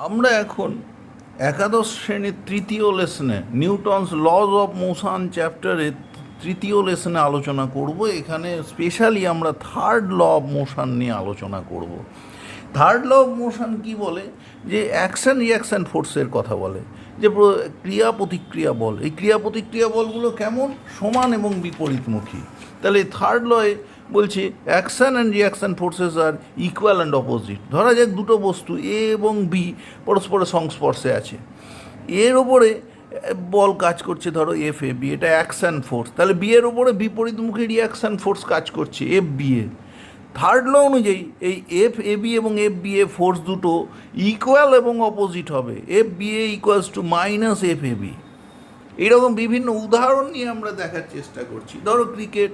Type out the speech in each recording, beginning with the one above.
আমরা এখন একাদশ শ্রেণীর তৃতীয় লেসনে নিউটনস লজ অফ মোশন চ্যাপ্টারের তৃতীয় লেসনে আলোচনা করব। এখানে স্পেশালি আমরা থার্ড ল অফ মোশন নিয়ে আলোচনা করব। থার্ড ল অফ মোশন কি বলে? যে অ্যাকশন রিয়াকশান ফোর্সের কথা বলে, যে ক্রিয়া প্রতিক্রিয়া বল। এই ক্রিয়া প্রতিক্রিয়া বলগুলো কেমন? সমান এবং বিপরীতমুখী। তাহলে থার্ড লয়ে বলছে action and reaction forces are equal and opposite. ধরা যাক দুটো বস্তু এ এবং বি পরস্পরের সংস্পর্শে আছে, এর ওপরে বল কাজ করছে, ধরো এফ এ বি, এটা অ্যাকশান ফোর্স। তাহলে বি এর ওপরে বিপরীতমুখী রিয়াকশান ফোর্স কাজ করছে F B A. Third law অনুযায়ী এই এফ এ বি এবং এফ বি এ ফোর্স দুটো ইকুয়াল এবং অপোজিট হবে। F B A equals to minus F A B. এইরকম বিভিন্ন উদাহরণ নিয়ে আমরা দেখার চেষ্টা করছি। ধরো ক্রিকেট,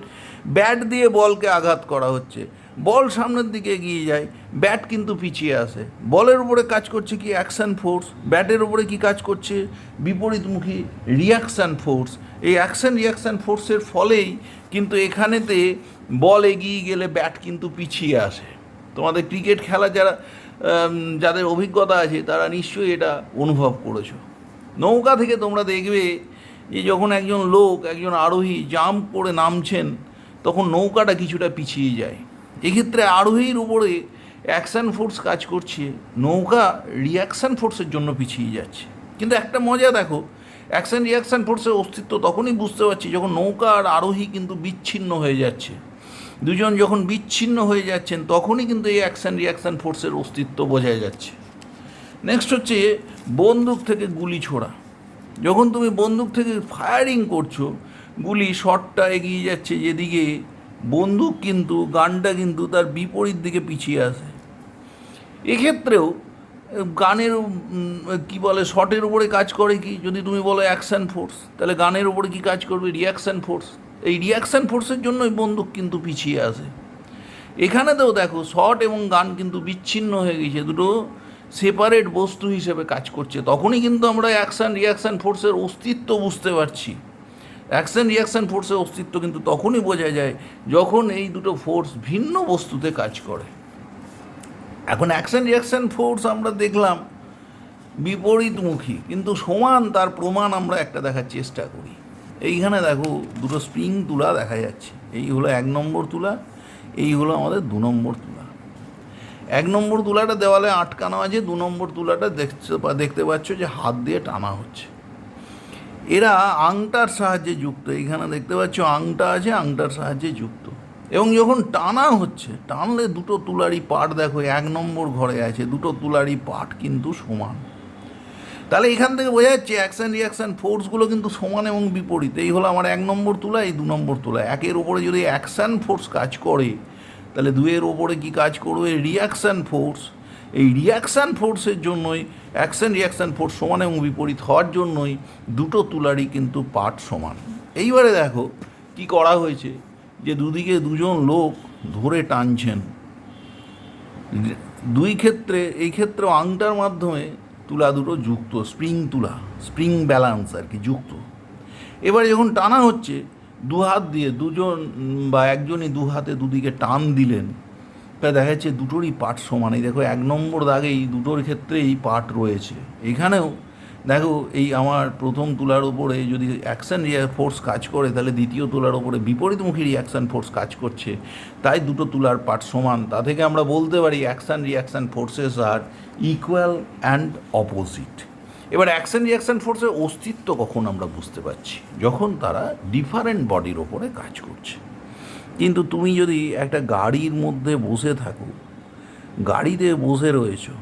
ব্যাট দিয়ে বলকে আঘাত করা হচ্ছে, বল সামনের দিকে এগিয়ে যায়, ব্যাট কিন্তু পিছিয়ে আসে। বলের উপরে কাজ করছে কি? Action force. ব্যাটের উপরে কি কাজ করছে? বিপরীতমুখী রিয়াকশান ফোর্স। এই অ্যাকশান রিয়াকশান ফোর্সের ফলেই কিন্তু এখানেতে বল এগিয়ে গেলে ব্যাট কিন্তু পিছিয়ে আসে। তোমাদের ক্রিকেট খেলা যাদের অভিজ্ঞতা আছে তারা নিশ্চয়ই এটা অনুভব করেছো। নৌকা থেকে তোমরা দেখবে যে যখন একজন লোক, একজন আরোহী জাম্প করে নামছেন, তখন নৌকাটা কিছুটা পিছিয়ে যায়। এক্ষেত্রে আরোহীর উপরে অ্যাকশান ফোর্স কাজ করছে, নৌকা রিয়াকশান ফোর্সের জন্য পিছিয়ে যাচ্ছে। কিন্তু একটা মজা দেখো, অ্যাকশান রিয়াকশান ফোর্সের অস্তিত্ব তখনই বুঝতে পারছি যখন নৌকা আর আরোহী কিন্তু বিচ্ছিন্ন হয়ে যাচ্ছে। দুজন যখন বিচ্ছিন্ন হয়ে যাচ্ছেন তখনই কিন্তু এই অ্যাকশান রিয়াকশান ফোর্সের অস্তিত্ব বোঝা যাচ্ছে। নেক্সট হচ্ছে বন্দুক থেকে গুলি ছোড়া। যখন তুমি বন্দুক থেকে ফায়ারিং করছো, গুলি শটটা এগিয়ে যাচ্ছে যেদিকে, বন্দুক কিন্তু, গানটা কিন্তু তার বিপরীত দিকে পিছিয়ে আসে। এক্ষেত্রেও গানের কি বলে, শটের উপরে কাজ করে কি? যদি তুমি বলো অ্যাকশান ফোর্স, তাহলে গানের উপরে কি কাজ করবে? Reaction force. এই রিয়াকশান ফোর্সের জন্যই বন্দুক কিন্তু পিছিয়ে আসে। এখানেতেও দেখো শট এবং গান কিন্তু বিচ্ছিন্ন হয়ে গেছে, দুটো সেপারেট বস্তু হিসেবে কাজ করছে। তখনই কিন্তু আমরা অ্যাকশান রিয়াকশান ফোর্সের অস্তিত্ব বুঝতে পারছি। অ্যাকশান রিয়াকশান ফোর্সের অস্তিত্ব কিন্তু তখনই বোঝা যায় যখন এই দুটো ফোর্স ভিন্ন বস্তুতে কাজ করে। এখন অ্যাকশান রিয়াকশান ফোর্স আমরা দেখলাম বিপরীতমুখী কিন্তু সমান, তার প্রমাণ আমরা একটা দেখার চেষ্টা করি। এইখানে দেখো দুটো স্প্রিং তুলা দেখা যাচ্ছে। এই হলো 1 নম্বর তুলা, এই হলো আমাদের 2 নম্বর তুলা। 1 নম্বর তুলাটা দেওয়ালে আটকানো আছে, 2 নম্বর তুলাটা দেখতে পাচ্ছ যে হাত দিয়ে টানা হচ্ছে। এরা আংটার সাহায্যে যুক্ত। এইখানে দেখতে পাচ্ছ আংটা আছে, আংটার সাহায্যে যুক্ত। এবং যখন টানা হচ্ছে, টানলে দুটো তুলারই পাট দেখো 1 নম্বর ঘরে আছে, দুটো তুলারই পাট কিন্তু সমান। তাহলে এখান থেকে বোঝা যাচ্ছে অ্যাকশান রিয়াকশান ফোর্সগুলো কিন্তু সমান এবং বিপরীত। এই হলো আমার 1 নম্বর তুলা, এই 2 নম্বর তুলা। 1-এর ওপরে যদি অ্যাকশান ফোর্স কাজ করে, তাহলে 2-এর ওপরে কি কাজ করবে? Reaction force. এই রিয়াকশান ফোর্সের জন্যই, অ্যাকশান রিয়াকশান ফোর্স সমান এবং বিপরীত হওয়ার জন্যই দুটো তুলারই কিন্তু পাট সমান। এইবারে দেখো কি করা হয়েছে, যে দুদিকে দুজন লোক ধরে টানছেন। এই ক্ষেত্রেও আংটার মাধ্যমে তুলা দুটো যুক্ত, স্প্রিং তুলা, স্প্রিং ব্যালেন্স আর কি যুক্ত। এবারে যখন টানা হচ্ছে, দু হাত দিয়ে দুজন বা একজনই 2 হাতে দুদিকে টান দিলেন, তাই দেখা যাচ্ছে দুটোরই পার্ট সমান। এই দেখো 1 নম্বর দাগেই দুটোর ক্ষেত্রেই পার্ট রয়েছে। এখানেও দেখো এই আমার প্রথম তুলার ওপরে যদি অ্যাকশান ফোর্স কাজ করে, তাহলে দ্বিতীয় তুলার ওপরে বিপরীতমুখী রিয়াকশান ফোর্স কাজ করছে, তাই দুটো তুলার পার্ট সমান। তা থেকে আমরা বলতে পারি action reaction forces are equal and opposite. এবার অ্যাকশান রিয়াকশান ফোর্সের অস্তিত্ব কখন আমরা বুঝতে পারছি? যখন তারা ডিফারেন্ট বডির ওপরে কাজ করছে। কিন্তু তুমি যদি একটা গাড়ির মধ্যে বসে থাকো, গাড়িতে বসে রয়েছো,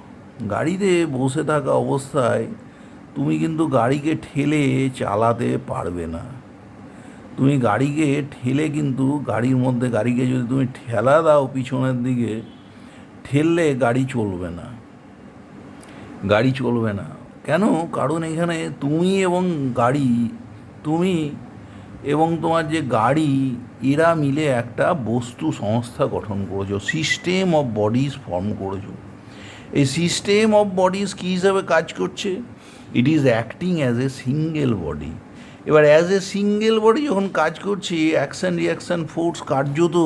গাড়িতে বসে থাকা অবস্থায় তুমি কিন্তু গাড়িকে ঠেলে চালাতে পারবে না। তুমি গাড়িকে ঠেলে কিন্তু গাড়ির মধ্যে, গাড়িকে যদি তুমি ঠেলা দাও পিছনের দিকে, ঠেললে গাড়ি চলবে না। গাড়ি চলবে না কেন? কারণ এখানে তুমি এবং গাড়ি, তুমি এবং তোমার যে গাড়ি, এরা মিলে একটা বস্তু সংস্থা গঠন করেছো, সিস্টেম অফ বডিজ ফর্ম করেছো। এই সিস্টেম অফ বডিজ কী হিসাবে কাজ করছে? It is acting as a single body. এবার অ্যাজ এ সিঙ্গেল বডি যখন কাজ করছে, অ্যাকশান রিয়াকশান ফোর্স কার্যত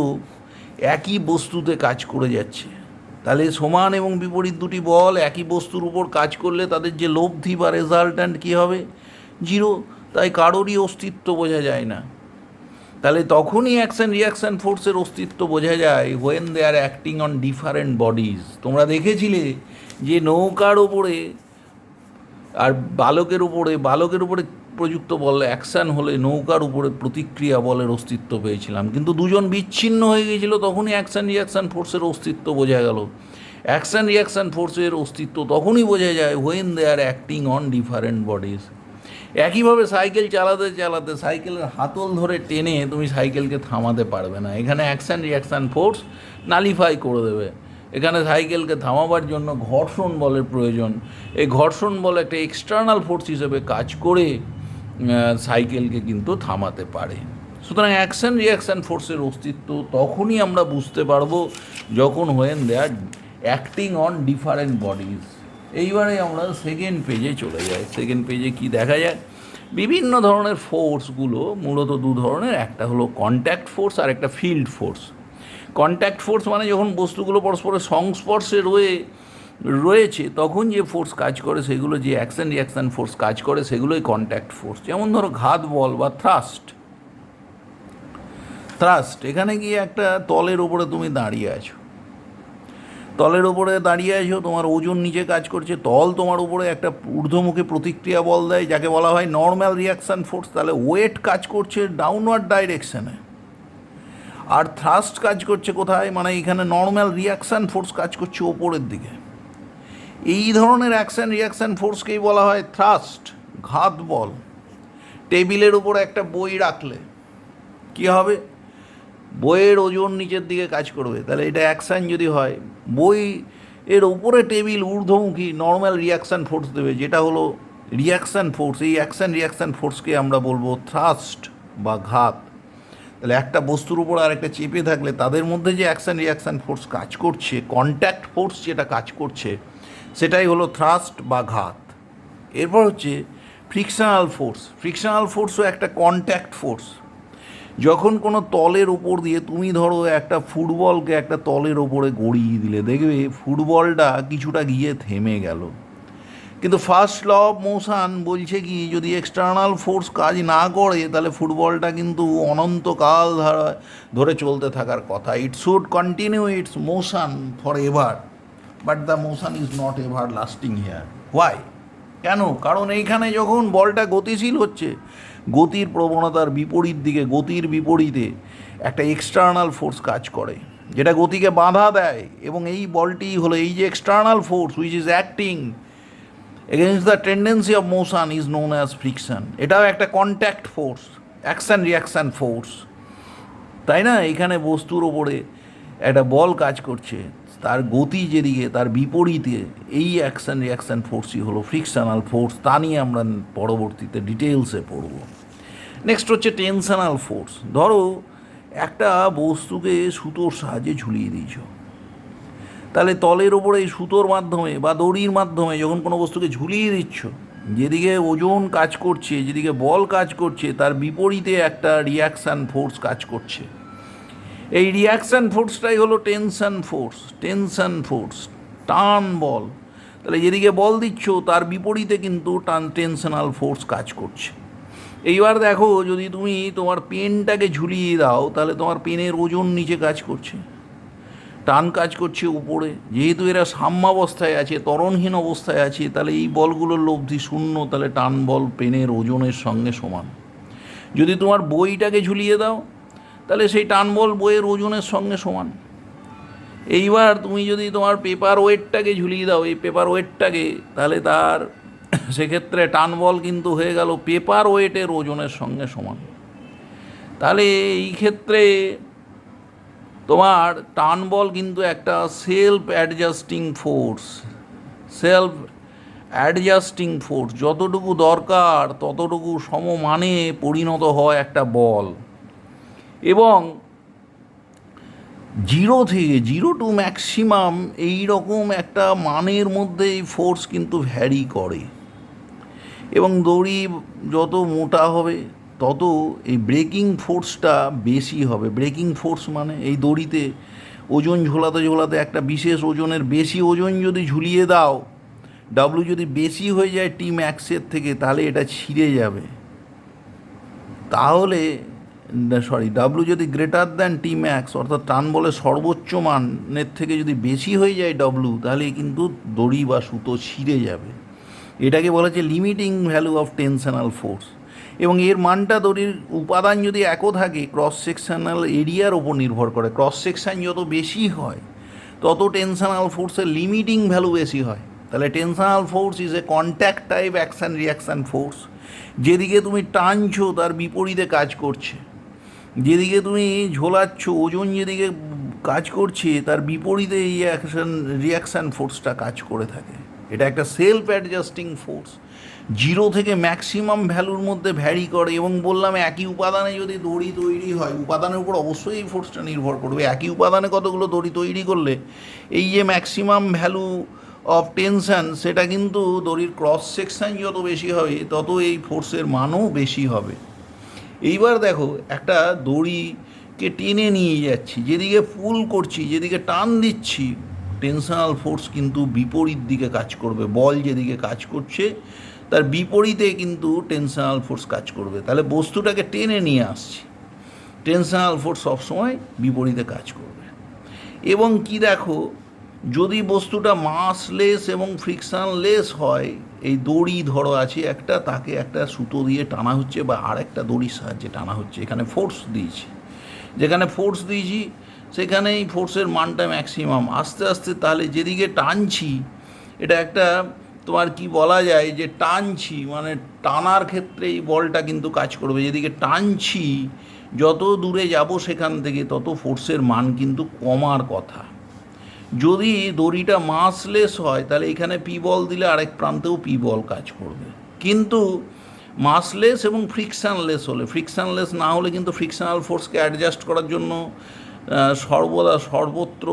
একই বস্তুতে কাজ করে যাচ্ছে। তাহলে সমান এবং বিপরীত দুটি বল একই বস্তুর উপর কাজ করলে তাদের যে লব্ধি বা রেজাল্ট্যান্ট কী হবে? জিরো। তাই কারোরই অস্তিত্ব বোঝা যায় না। তাহলে তখনই অ্যাকশন রিয়াকশান ফোর্সের অস্তিত্ব বোঝা যায় when they are acting on different bodies. তোমরা দেখেছিলে যে নৌকার ওপরে আর বালকের উপরে প্রযুক্ত বল অ্যাকশান হলে নৌকার উপরে প্রতিক্রিয়া বলের অস্তিত্ব পেয়েছিলাম, কিন্তু দুজন বিচ্ছিন্ন হয়ে গিয়েছিল, তখনই অ্যাকশান রিয়াকশান ফোর্সের অস্তিত্ব বোঝা গেল। অ্যাকশান রিয়াকশান ফোর্সের অস্তিত্ব তখনই বোঝা যায় when they are acting on different bodies. একইভাবে সাইকেল চালাতে চালাতে সাইকেলের হাতল ধরে টেনে তুমি সাইকেলকে থামাতে পারবে না, এখানে অ্যাকশান রিয়াকশান ফোর্স নালিফাই করে দেবে। এখানে সাইকেলকে থামাবার জন্য ঘর্ষণ বলের প্রয়োজন। এই ঘর্ষণ বল একটা এক্সটার্নাল ফোর্স হিসেবে কাজ করে সাইকেলকে কিন্তু থামাতে পারে। সুতরাং অ্যাকশান রিয়াকশান ফোর্সের অস্তিত্ব তখনই আমরা বুঝতে পারবো যখন when they are acting on different bodies. এইবারে আমরা সেকেন্ড পেজে চলে যাই। সেকেন্ড পেজে কি দেখা যায়? বিভিন্ন ধরনের ফোর্সগুলো মূলত দু ধরনের, একটা হলো কন্ট্যাক্ট ফোর্স আর একটা ফিল্ড ফোর্স। কন্ট্যাক্ট ফোর্স মানে যখন বস্তুগুলো পরস্পরের সংস্পর্শে রয়েছে তখন যে ফোর্স কাজ করে সেগুলো, যে অ্যাকশন রিয়াকশান ফোর্স কাজ করে সেগুলোই কন্ট্যাক্ট ফোর্স। যেমন ধরো ঘাত বল বা থ্রাস্ট। এখানে গিয়ে একটা তলের ওপরে তুমি দাঁড়িয়ে আছো, তোমার ওজন নিচে কাজ করছে, তল তোমার উপরে একটা ঊর্ধ্বমুখী প্রতিক্রিয়া বল দেয় যাকে বলা হয় নর্মাল রিয়াকশান ফোর্স। তাহলে ওয়েট কাজ করছে ডাউনওয়ার্ড ডাইরেকশানে, আর থ্রাস্ট কাজ করছে কোথায়? মানে এখানে নর্মাল রিয়াকশান ফোর্স কাজ করছে ওপরের দিকে। এই ধরনের অ্যাকশান রিয়াকশান ফোর্সকেই বলা হয় থ্রাস্ট। ঘাত বল, টেবিলের উপর একটা বই রাখলে কি হবে? বইয়ের ওজন নিচের দিকে কাজ করবে, তাহলে এটা অ্যাকশান যদি হয়, বই এর উপরে টেবিল ঊর্ধ্বমুখী নর্মাল রিয়াকশান ফোর্স দেবে, যেটা হলো রিয়াকশান ফোর্স। এই অ্যাকশান রিয়াকশান ফোর্সকে আমরা বলবো থ্রাস্ট বা ঘাত। তাহলে একটা বস্তুর উপর আর একটা চেপে থাকলে তাদের মধ্যে যে অ্যাকশান রিয়াকশান ফোর্স কাজ করছে, কন্ট্যাক্ট ফোর্স যেটা কাজ করছে, সেটাই হলো থ্রাস্ট বা ঘাত। এরপর হচ্ছে ফ্রিকশনাল ফোর্স। ফ্রিকশনাল ফোর্সও একটা কন্ট্যাক্ট ফোর্স। যখন কোনো তলের ওপর দিয়ে তুমি ধরো একটা ফুটবলকে একটা তলের ওপরে গড়িয়ে দিলে, দেখবে ফুটবলটা কিছুটা গিয়ে থেমে গেল, কিন্তু ফার্স্ট ল অফ মোশন বলছে কি, যদি এক্সটার্নাল ফোর্স কাজ না করে তাহলে ফুটবলটা কিন্তু অনন্তকাল ধরে চলতে থাকার কথা। It should continue it's motion for ever, but the motion is not ever lasting here. Why? কেন? কারণ এইখানে যখন বলটা গতিশীল হচ্ছে, গতির প্রবণতার বিপরীত দিকে, গতির বিপরীতে একটা এক্সটার্নাল ফোর্স কাজ করে যেটা গতিকে বাধা দেয়, এবং এই বলটি হলো এই যে external force which is acting against the tendency of motion is known as friction. এটাও একটা contact force, action reaction force, তাই না? এখানে বস্তুর ওপরে একটা বল কাজ করছে, তার গতি যেদিকে তার বিপরীতে এই অ্যাকশন রিয়াকশান ফোর্সই হলো ফ্রিকশনাল ফোর্স। তা নিয়ে আমরা পরবর্তীতে ডিটেলসে পড়ব। নেক্সট হচ্ছে টেনশনাল ফোর্স। ধরো একটা বস্তুকে সুতোর সাহায্যে ঝুলিয়ে দিয়েছ, তাহলে তলের ওপরে এই সুতোর মাধ্যমে বা দড়ির মাধ্যমে যখন কোনো বস্তুকে ঝুলিয়ে দিচ্ছ, যেদিকে ওজন কাজ করছে, যেদিকে বল কাজ করছে, তার বিপরীতে একটা রিয়াকশান ফোর্স কাজ করছে। এই রিয়াকশান ফোর্সটাই হলো টেনশন ফোর্স, টান বল। তাহলে যেদিকে বল দিচ্ছ তার বিপরীতে কিন্তু টেনশনাল ফোর্স কাজ করছে। এইবার দেখো, যদি তুমি তোমার পেনটাকে ঝুলিয়ে দাও তাহলে তোমার পেনের ওজন নিচে কাজ করছে, টান কাজ করছে উপরে। যেহেতু এরা সাম্যাবস্থায় আছে, ত্বরণহীন অবস্থায় আছে, তাহলে এই বলগুলোর লব্ধি শূন্য, তাহলে টান বল পেনের ওজনের সঙ্গে সমান। যদি তোমার বইটাকে ঝুলিয়ে দাও তাহলে সেই টান বল বইয়ের ওজনের সঙ্গে সমান। এইবার তুমি যদি তোমার পেপার ওয়েটটাকে ঝুলিয়ে দাও, এই পেপার ওয়েটটাকে, তাহলে তার সেক্ষেত্রে টান বল কিন্তু হয়ে গেল পেপার ওয়েটের ওজনের সঙ্গে সমান। তাহলে এই ক্ষেত্রে তোমার টান বল কিন্তু একটা সেলফ অ্যাডজাস্টিং ফোর্স, যতটুকু দরকার ততটুকু সমমানে পরিণত হয় একটা বল। এবং জিরো টু ম্যাক্সিমাম এই রকম একটা মানের মধ্যে এই ফোর্স কিন্তু ভ্যারি করে। এবং দড়ি যত মোটা হবে তত এই ব্রেকিং ফোর্সটা বেশি হবে। ব্রেকিং ফোর্স মানে এই দড়িতে ওজন ঝোলাতে ঝোলাতে একটা বিশেষ ওজনের বেশি ওজন যদি ঝুলিয়ে দাও, ডাব্লু যদি বেশি হয়ে যায় টি ম্যাক্সের থেকে, তাহলে এটা ছিঁড়ে যাবে। তাহলে ডাব্লু যদি গ্রেটার দ্যান টি ম্যাক্স, অর্থাৎ টান বলে সর্বোচ্চ মানের থেকে যদি বেশি হয়ে যায় ডাব্লু, তাহলে কিন্তু দড়ি বা সুতো ছিঁড়ে যাবে। এটাকে বলা হচ্ছে লিমিটিং ভ্যালু অফ টেনশনাল ফোর্স। এবং এর মানটা দড়ির উপাদান যদি একও থাকে, ক্রস সেকশনাল এরিয়ার ওপর নির্ভর করে। ক্রস সেকশন যত বেশি হয় তত টেনশনাল ফোর্সের লিমিটিং ভ্যালু বেশি হয়। তাহলে tensional force is a contact type action reaction force. যেদিকে তুমি টানছো তার বিপরীতে কাজ করছে, যেদিকে তুমি ঝোলাচ্ছ, ওজন যেদিকে কাজ করছে তার বিপরীতে এই রিয়াকশান ফোর্সটা কাজ করে থাকে। এটা একটা সেলফ অ্যাডজাস্টিং ফোর্স, জিরো থেকে ম্যাক্সিমাম ভ্যালুর মধ্যে ভ্যারি করে। এবং বললাম একই উপাদানে যদি দড়ি তৈরি হয়, উপাদানের উপর অবশ্যই এই ফোর্সটা নির্ভর করবে। একই উপাদানে কতগুলো দড়ি তৈরি করলে এই যে ম্যাক্সিমাম ভ্যালু অফ টেনশন, সেটা কিন্তু দড়ির ক্রস সেকশন যত বেশি হবে তত এই ফোর্সের মানও বেশি হবে। এইবার দেখো, একটা দড়িকে টেনে নিয়ে যাচ্ছি, যেদিকে পুল করছি, যেদিকে টান দিচ্ছি, টেনশনাল ফোর্স কিন্তু বিপরীত দিকে কাজ করবে। বল যেদিকে কাজ করছে তার বিপরীতে কিন্তু টেনশনাল ফোর্স কাজ করবে। তাহলে বস্তুটাকে টেনে নিয়ে আসছি, টেনশনাল ফোর্স সবসময় বিপরীতে কাজ করবে। এবং কি দেখো, যদি বস্তুটা মাসলেস এবং ফ্রিকশনলেস হয়, এই দড়ি ধরো আছে একটা, তাকে একটা সুতো দিয়ে টানা হচ্ছে বা আরেকটা দড়ির সাহায্যে টানা হচ্ছে, এখানে ফোর্স দিয়েছি, যেখানে ফোর্স দিয়েছি সেখানেই ফোর্সের মানটা ম্যাক্সিমাম। আস্তে আস্তে তাহলে যেদিকে টানছি, এটা একটা তোমার কি বলা যায় যে টানছি মানে টানার ক্ষেত্রে এই বলটা কিন্তু কাজ করবে। যেদিকে টানছি যত দূরে যাব সেখান থেকে তত ফোর্সের মান কিন্তু কমার কথা। যদি দড়িটা মাসলেস হয় তাহলে এখানে পি বল দিলে আরেক প্রান্তেও পি বল কাজ করবে। কিন্তু মাসলেস এবং ফ্রিকশানলেস হলে, ফ্রিকশানলেস না হলে কিন্তু ফ্রিকশনাল ফোর্সকে অ্যাডজাস্ট করার জন্য সর্বদা সর্বত্র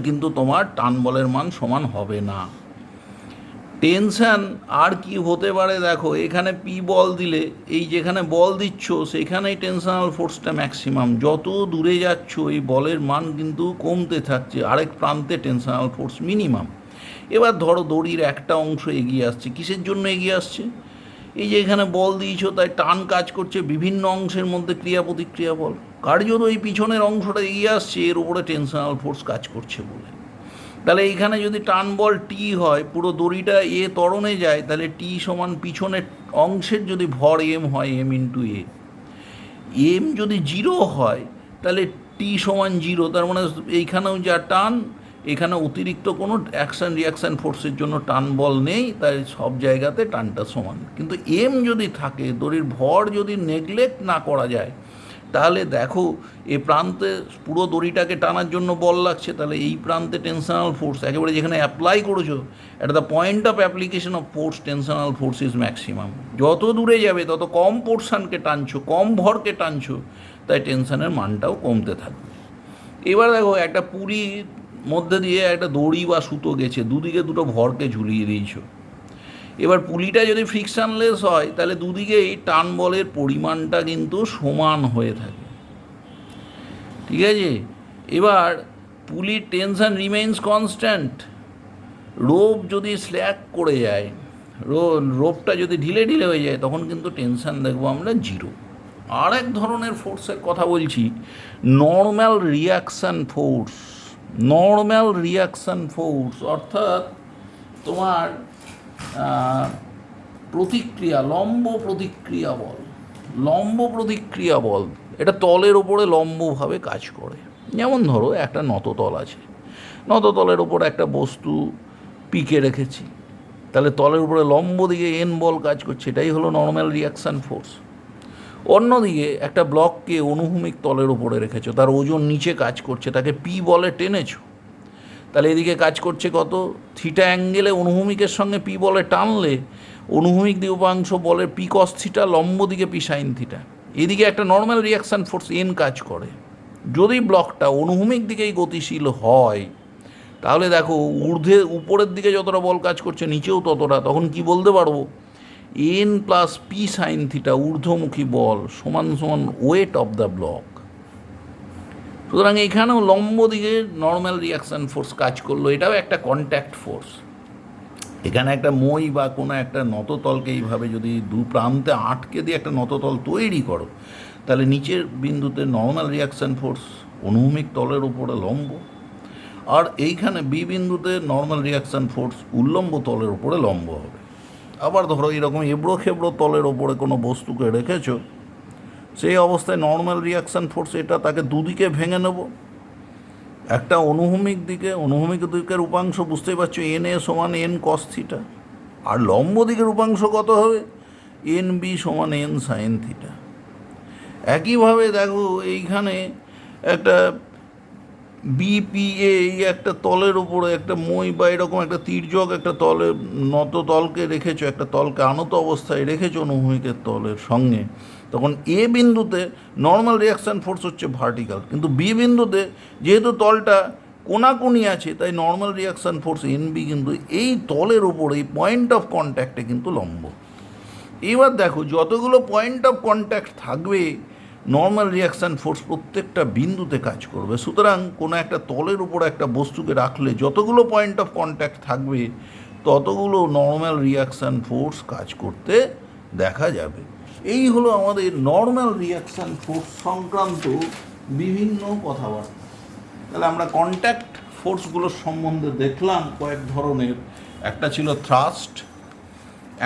কিন্তু তোমার টান বলের মান সমান হবে না। টেনশন আর কি হতে পারে দেখো, এখানে পি বল দিলে এই যেখানে বল দিচ্ছ সেখানেই টেনশনাল ফোর্সটা ম্যাক্সিমাম। যত দূরে যাচ্ছ এই বলের মান কিন্তু কমতে থাকছে, আরেক প্রান্তে টেনশনাল ফোর্স মিনিমাম। এবার ধরো দড়ির একটা অংশ এগিয়ে আসছে, কিসের জন্য এগিয়ে আসছে? এই যে এখানে বল দিয়েছো তাই টান কাজ করছে, বিভিন্ন অংশের মধ্যে ক্রিয়া প্রতিক্রিয়া বল, কার্যত এই পিছনের অংশটা এগিয়ে আসছে, এর উপরে টেনশনাল ফোর্স কাজ করছে বলে। তাহলে এইখানে যদি টান বল টি হয়, পুরো দড়িটা এ ত্বরণে যায়, তাহলে টি সমান পিছনের অংশের যদি ভর এম হয়, এম ইন্টু এ। এম যদি জিরো হয় তাহলে টি সমান জিরো, তার মানে এইখানেও যা টান, এখানে অতিরিক্ত কোনো অ্যাকশান রিয়াকশান ফোর্সের জন্য টান বল নেই, তাই সব জায়গাতে টানটা সমান। কিন্তু এম যদি থাকে, দড়ির ভর যদি নেগলেক্ট না করা যায়, তাহলে দেখো এ প্রান্তে পুরো দড়িটাকে টানার জন্য বল লাগছে, তাহলে এই প্রান্তে টেনশনাল ফোর্স একেবারে যেখানে অ্যাপ্লাই করেছো, at the point of application of force tensional force is maximum. যত দূরে যাবে তত কম পোর্শনকে টানছো, কম ভরকে টানছো, তাই টেনশনের মানটাও কমতে থাকবে। এবার দেখো, একটা পুরীর মধ্যে দিয়ে একটা দড়ি বা সুতো গেছে, দুদিকে দুটো ভরকে ঝুলিয়ে দিয়েছো। এবার পুলিটা যদি ফ্রিকশনলেস হয় তাহলে দুদিকেই টান বলের পরিমাণটা কিন্তু সমান হয়ে থাকে, ঠিক আছে? এবার পুলির টেনশন রিমেইনস কনস্ট্যান্ট। রোপ যদি স্ল্যাক করে যায়, রোপটা যদি ঢিলে ঢিলে হয়ে যায়, তখন কিন্তু টেনশন দেখবো আমরা জিরো। আর এক ধরনের ফোর্সের কথা বলছি, normal reaction force. Normal reaction force অর্থাৎ তোমার প্রতিক্রিয়া, লম্ব প্রতিক্রিয়া বল। লম্ব প্রতিক্রিয়া বল এটা তলের ওপরে লম্বভাবে কাজ করে। যেমন ধরো একটা নততল আছে, নততলের ওপর একটা বস্তু পিকে রেখেছি, তাহলে তলের উপরে লম্ব দিকে এন বল কাজ করছে, এটাই হলো নর্মাল রিয়াকশান ফোর্স। অন্যদিকে একটা ব্লককে অনুভূমিক তলের উপরে রেখেছো, তার ওজন নিচে কাজ করছে, তাকে পি বলে টেনেছো, তাহলে এদিকে কাজ করছে কত? থিটা অ্যাঙ্গেলে অনুভূমিকের সঙ্গে পি বলে টানলে অনুভূমিক দিকে উপাংশ বলের পি কস থিটা, লম্ব দিকে পি সাইন থিটা। এদিকে একটা নর্মাল রিয়াকশান ফোর্স এন কাজ করে। যদি ব্লকটা অনুভূমিক দিকেই গতিশীল হয়, তাহলে দেখো উপরের দিকে যতটা বল কাজ করছে নিচেও ততটা, তখন কি বলতে পারবো? N plus P sine theta ঊর্ধ্বমুখী বল সমান সমান ওয়েট অফ দ্য ব্লক। সুতরাং এখানেও লম্ব দিকে নর্মাল রিয়াকশান ফোর্স কাজ করলো, এটাও একটা কন্ট্যাক্ট ফোর্স। এখানে একটা মই বা কোনো একটা নততলকে এইভাবে যদি দু প্রান্তে আটকে দিয়ে একটা নততল তৈরি করো, তাহলে নিচের বিন্দুতে নর্মাল রিয়াকশান ফোর্স অনুভূমিক তলের উপরে লম্ব, আর এইখানে বি বিন্দুতে নর্মাল রিয়াকশান ফোর্স উল্লম্ব তলের উপরে লম্ব হবে। আবার ধরো এরকম এবড়ো খেবড়ো তলের ওপরে কোনো বস্তুকে রেখেছো, সেই অবস্থায় নর্মাল রিয়াকশান ফোর্স এটা, তাকে দুদিকে ভেঙে নেব। একটা অনুভূমিক দিকের উপাংশ বুঝতেই পারছো, এন এ সমান এন কস থিটা, আর লম্ব দিকের উপাংশ কত হবে, এন বি সমান এন সাইন থিটা। একইভাবে দেখো এইখানে একটা বিপিএ, এই একটা তলের উপরে একটা মই বা এরকম একটা তির্যক একটা তলের নত তলকে রেখেছো, একটা তলকে আনত অবস্থায় রেখেছো অনুভূমিকের তলের সঙ্গে, তখন এ বিন্দুতে নর্মাল রিয়াকশান ফোর্স হচ্ছে ভার্টিক্যাল, কিন্তু বি বিন্দুতে যেহেতু তলটা কোনাকুনি আছে, তাই normal reaction force N B কিন্তু এই তলের উপরে এই পয়েন্ট অফ কন্ট্যাক্টে কিন্তু লম্ব। এবার দেখো যতগুলো পয়েন্ট অফ কন্ট্যাক্ট থাকবে নর্মাল রিয়াকশান ফোর্স প্রত্যেকটা বিন্দুতে কাজ করবে। সুতরাং কোনো একটা তলের উপর একটা বস্তুকে রাখলে যতগুলো পয়েন্ট অফ কন্ট্যাক্ট থাকবে ততগুলো নর্মাল রিয়াকশান ফোর্স কাজ করতে দেখা যাবে। এই হলো আমাদের নর্মাল রিয়াকশান ফোর্স সংক্রান্ত বিভিন্ন কথাবার্তা। তাহলে আমরা কন্ট্যাক্ট ফোর্সগুলোর সম্বন্ধে দেখলাম কয়েক ধরনের। একটা ছিল থ্রাস্ট,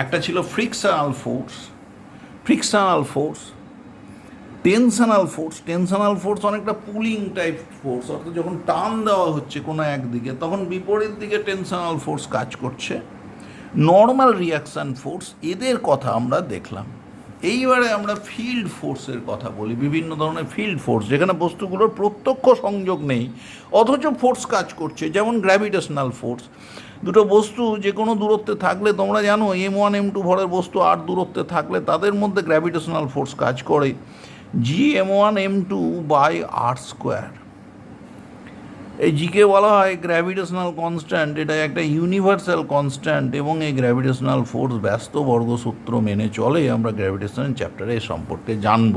একটা ছিল ফ্রিকশনাল ফোর্স, টেনশনাল ফোর্স অনেকটা পুলিং টাইপ ফোর্স, অর্থাৎ যখন টান দেওয়া হচ্ছে কোনো একদিকে তখন বিপরীত দিকে টেনশনাল ফোর্স কাজ করছে। নর্মাল রিয়াকশান ফোর্স, এদের কথা আমরা দেখলাম। এইবারে আমরা ফিল্ড ফোর্সের কথা বলি। বিভিন্ন ধরনের ফিল্ড ফোর্স যেখানে বস্তুগুলোর প্রত্যক্ষ সংযোগ নেই অথচ ফোর্স কাজ করছে, যেমন গ্র্যাভিটেশনাল ফোর্স। দুটো বস্তু যে কোনো দূরত্বে থাকলে, তোমরা জানো M1 M2 ভরের বস্তু আর দূরত্বে থাকলে তাদের মধ্যে গ্র্যাভিটেশনাল ফোর্স কাজ করে Gm1 M2 by R square. এই জিকে বলা হয় গ্র্যাভিটেশনাল কনস্ট্যান্ট, এটা একটা ইউনিভার্সাল কনস্ট্যান্ট এবং এই গ্র্যাভিটেশনাল ফোর্স ব্যস্ত বর্গসূত্র মেনে চলে। আমরা গ্র্যাভিটেশন চ্যাপ্টারে এ সম্পর্কে জানব।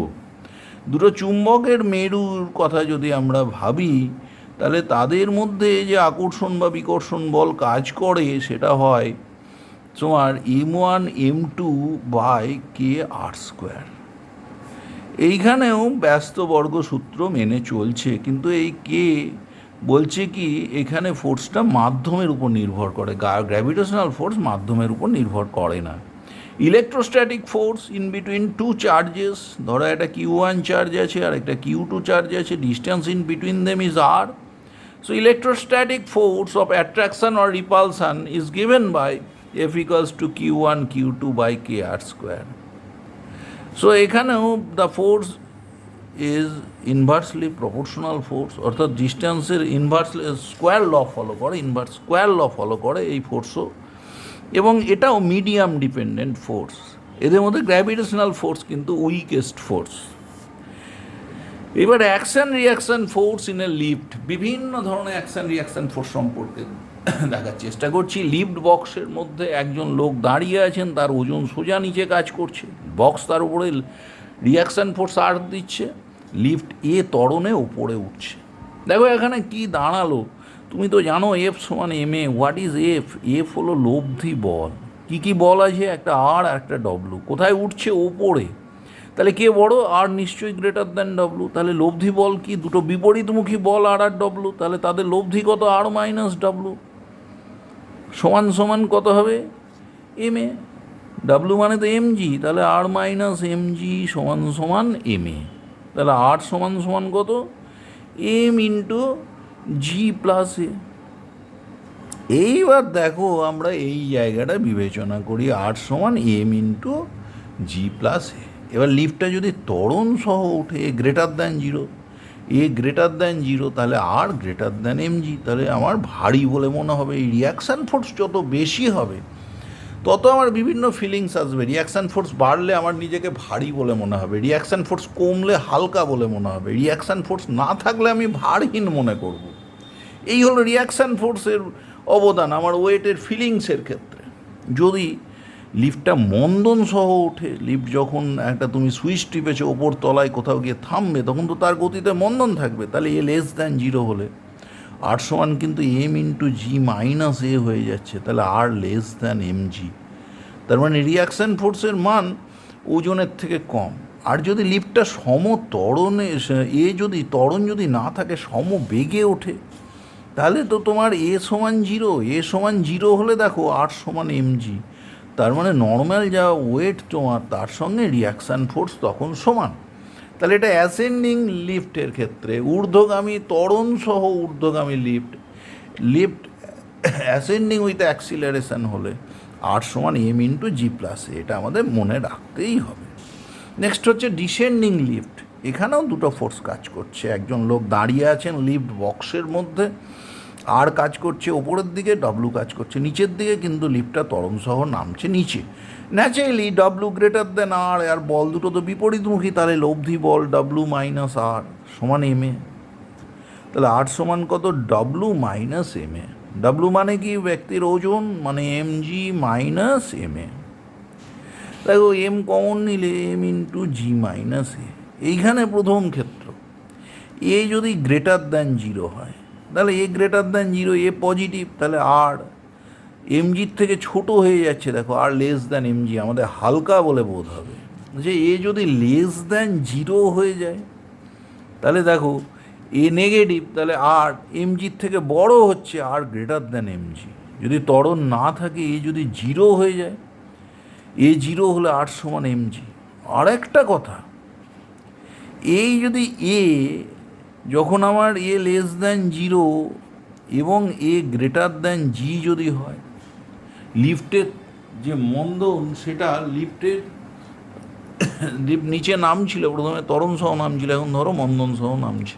দুটো চুম্বকের মেরুর কথা যদি আমরা ভাবি, তাহলে তাদের মধ্যে যে আকর্ষণ বা বিকর্ষণ বল কাজ করে সেটা হয় তোমার M1 M2 by K R square. এইখানেও ব্যস্ত বর্গসূত্র মেনে চলছে, কিন্তু এই কে বলছে কি এখানে ফোর্সটা মাধ্যমের উপর নির্ভর করে, গ্র্যাভিটেশনাল ফোর্স মাধ্যমের উপর নির্ভর করে না। Electrostatic force in between two charges, ধরো একটা Q1 চার্জ আছে আর একটা Q2 চার্জ আছে, distance in between them is R. So electrostatic force of attraction or repulsion is given by F equals to Q1 Q2 by K R square. So এখানেও the force is inversely proportional force, অর্থাৎ ডিস্টেন্সের inversely square law follow করে এই ফোর্সও, এবং এটাও medium dependent force. এদের মধ্যে gravitational force কিন্তু উইকেস্ট ফোর্স। এবার action reaction force in a lift, বিভিন্ন ধরনের অ্যাকশন রিয়াকশন ফোর্স সম্পর্কে দেখার চেষ্টা করছি। লিফট বক্সের মধ্যে একজন লোক দাঁড়িয়ে আছেন, তার ওজন সোজা নিচে কাজ করছে, বক্স তার উপরে রিয়াকশান ফোর্স আর দিচ্ছে, লিফট এ ত্বরণে ওপরে উঠছে। দেখো এখানে কি দাঁড়ালো, তুমি তো জানো F সমান ma। What is F? F হলো লব্ধি বল। কি কি বল আছে? একটা আর একটা ডব্লু। কোথায় উঠছে? ওপরে। তাহলে কে বড়? আর নিশ্চয়ই গ্রেটার দ্যান ডব্লু। তাহলে লব্ধি বল কি? দুটো বিপরীতমুখী বল আর আর ডব্লু, তাহলে তাদের লব্ধি কত? আর মাইনাস ডব্লু সমান সমান কত হবে? M A. ডাব্লু মানে তো mg, তাহলে আর মাইনাস mg সমান সমান ma। তাহলে আর সমান সমান কত? m ইন্টু জি প্লাস এ। এইবার দেখো আমরা এই জায়গাটা বিবেচনা করি, আর সমান m ইন্টু জি প্লাস এ। এবার লিফটটা যদি ত্বরণ সহ ওঠে গ্রেটার দ্যান জিরো, তাহলে আর গ্রেটার দ্যান mg, তাহলে আমার ভারী বলে মনে হবে। এই রিয়াকশান ফোর্স যত বেশি হবে তত আমার বিভিন্ন ফিলিংস আসবে। রিয়াকশান ফোর্স বাড়লে আমার নিজেকে ভারী বলে মনে হবে, রিয়াকশান ফোর্স কমলে হালকা বলে মনে হবে, রিয়াকশান ফোর্স না থাকলে আমি ভারহীন মনে করব। এই হলো রিয়াকশান ফোর্সের অবদান আমার ওয়েটের ফিলিংসের ক্ষেত্রে। যদি লিফটটা মন্দন সহ ওঠে। লিফট যখন একটা তুমি সুইচ টিপেছো ওপর তলায় কোথাও গিয়ে থামবে, তখন তো তার গতিতে মন্দন থাকবে। তাহলে এ লেস দ্যান জিরো হলে আর সমান কিন্তু এম ইন্টু জি মাইনাস এ হয়ে যাচ্ছে, তাহলে আর লেস দ্যান এম জি। তার মানে রিয়াকশান ফোর্সের মান ওজনের থেকে কম। আর যদি লিফটটা সমত্বরণে যদি ত্বরণ যদি না থাকে, সমবেগে ওঠে, তাহলে তো তোমার এ সমান জিরো। এ সমান জিরো হলে দেখো আর সমান এম জি। তার মানে নর্মাল যা ওয়েট তোমার, তার সঙ্গে রিয়াকশান ফোর্স তখন সমান। তাহলে এটা অ্যাসেন্ডিং লিফটের ক্ষেত্রে, ঊর্ধ্বগামী ত্বরণ সহ ঊর্ধ্বগামী লিফট অ্যাসেন্ডিং উইথ অ্যাক্সিলারেশন হলে আর সমান এম ইন্টু জি প্লাস এ। এটা আমাদের মনে রাখতেই হবে। নেক্সট হচ্ছে ডিসেন্ডিং লিফট। এখানেও দুটো ফোর্স কাজ করছে। একজন লোক দাঁড়িয়ে আছেন লিফট বক্সের মধ্যে, আর কাজ করছে ওপরের দিকে, ডব্লু কাজ করছে নিচের দিকে, কিন্তু লিফটটা ত্বরণ সহ নামছে নিচে। ন্যাচারালি ডব্লু গ্রেটার দেন আর, আর বল দুটো তো বিপরীতমুখী, তাহলে লব্ধি বল ডব্লু মাইনাস আর সমান এম এ। তাহলে আর সমান কত? W minus M A. W মানে কি? ব্যক্তির ওজন, মানে M G minus M A. দেখো এম কমন নিলে এম ইন্টু জি মাইনাস এ। এইখানে প্রথম ক্ষেত্র, এ যদি গ্রেটার দ্যান জিরো হয়, তাহলে এ গ্রেটার দ্যান জিরো, এ পজিটিভ, তাহলে আর এমজির থেকে ছোট হয়ে যাচ্ছে। দেখো আর লেস দ্যান এমজি, আমাদের হালকা বলে বোধ হবে। যে এ যদি লেস দ্যান জিরো হয়ে যায়, তাহলে দেখো এ নেগেটিভ, তাহলে আর এমজির থেকে বড় হচ্ছে, আর গ্রেটার দ্যান এমজি। যদি ত্বরণ না থাকে, এ যদি জিরো হয়ে যায়, এ জিরো হলে আর সমান এমজি। আর একটা কথা, এই যদি এ যখন আমার এ লেস দ্যান জিরো এবং এ গ্রেটার দ্যান জি যদি হয়, লিফটের যে মন্দন সেটা লিফট নিচে নামছিল, প্রথমে ত্বরণ সহ নামছিল, এখন ধরো মন্দন সহ নামছে।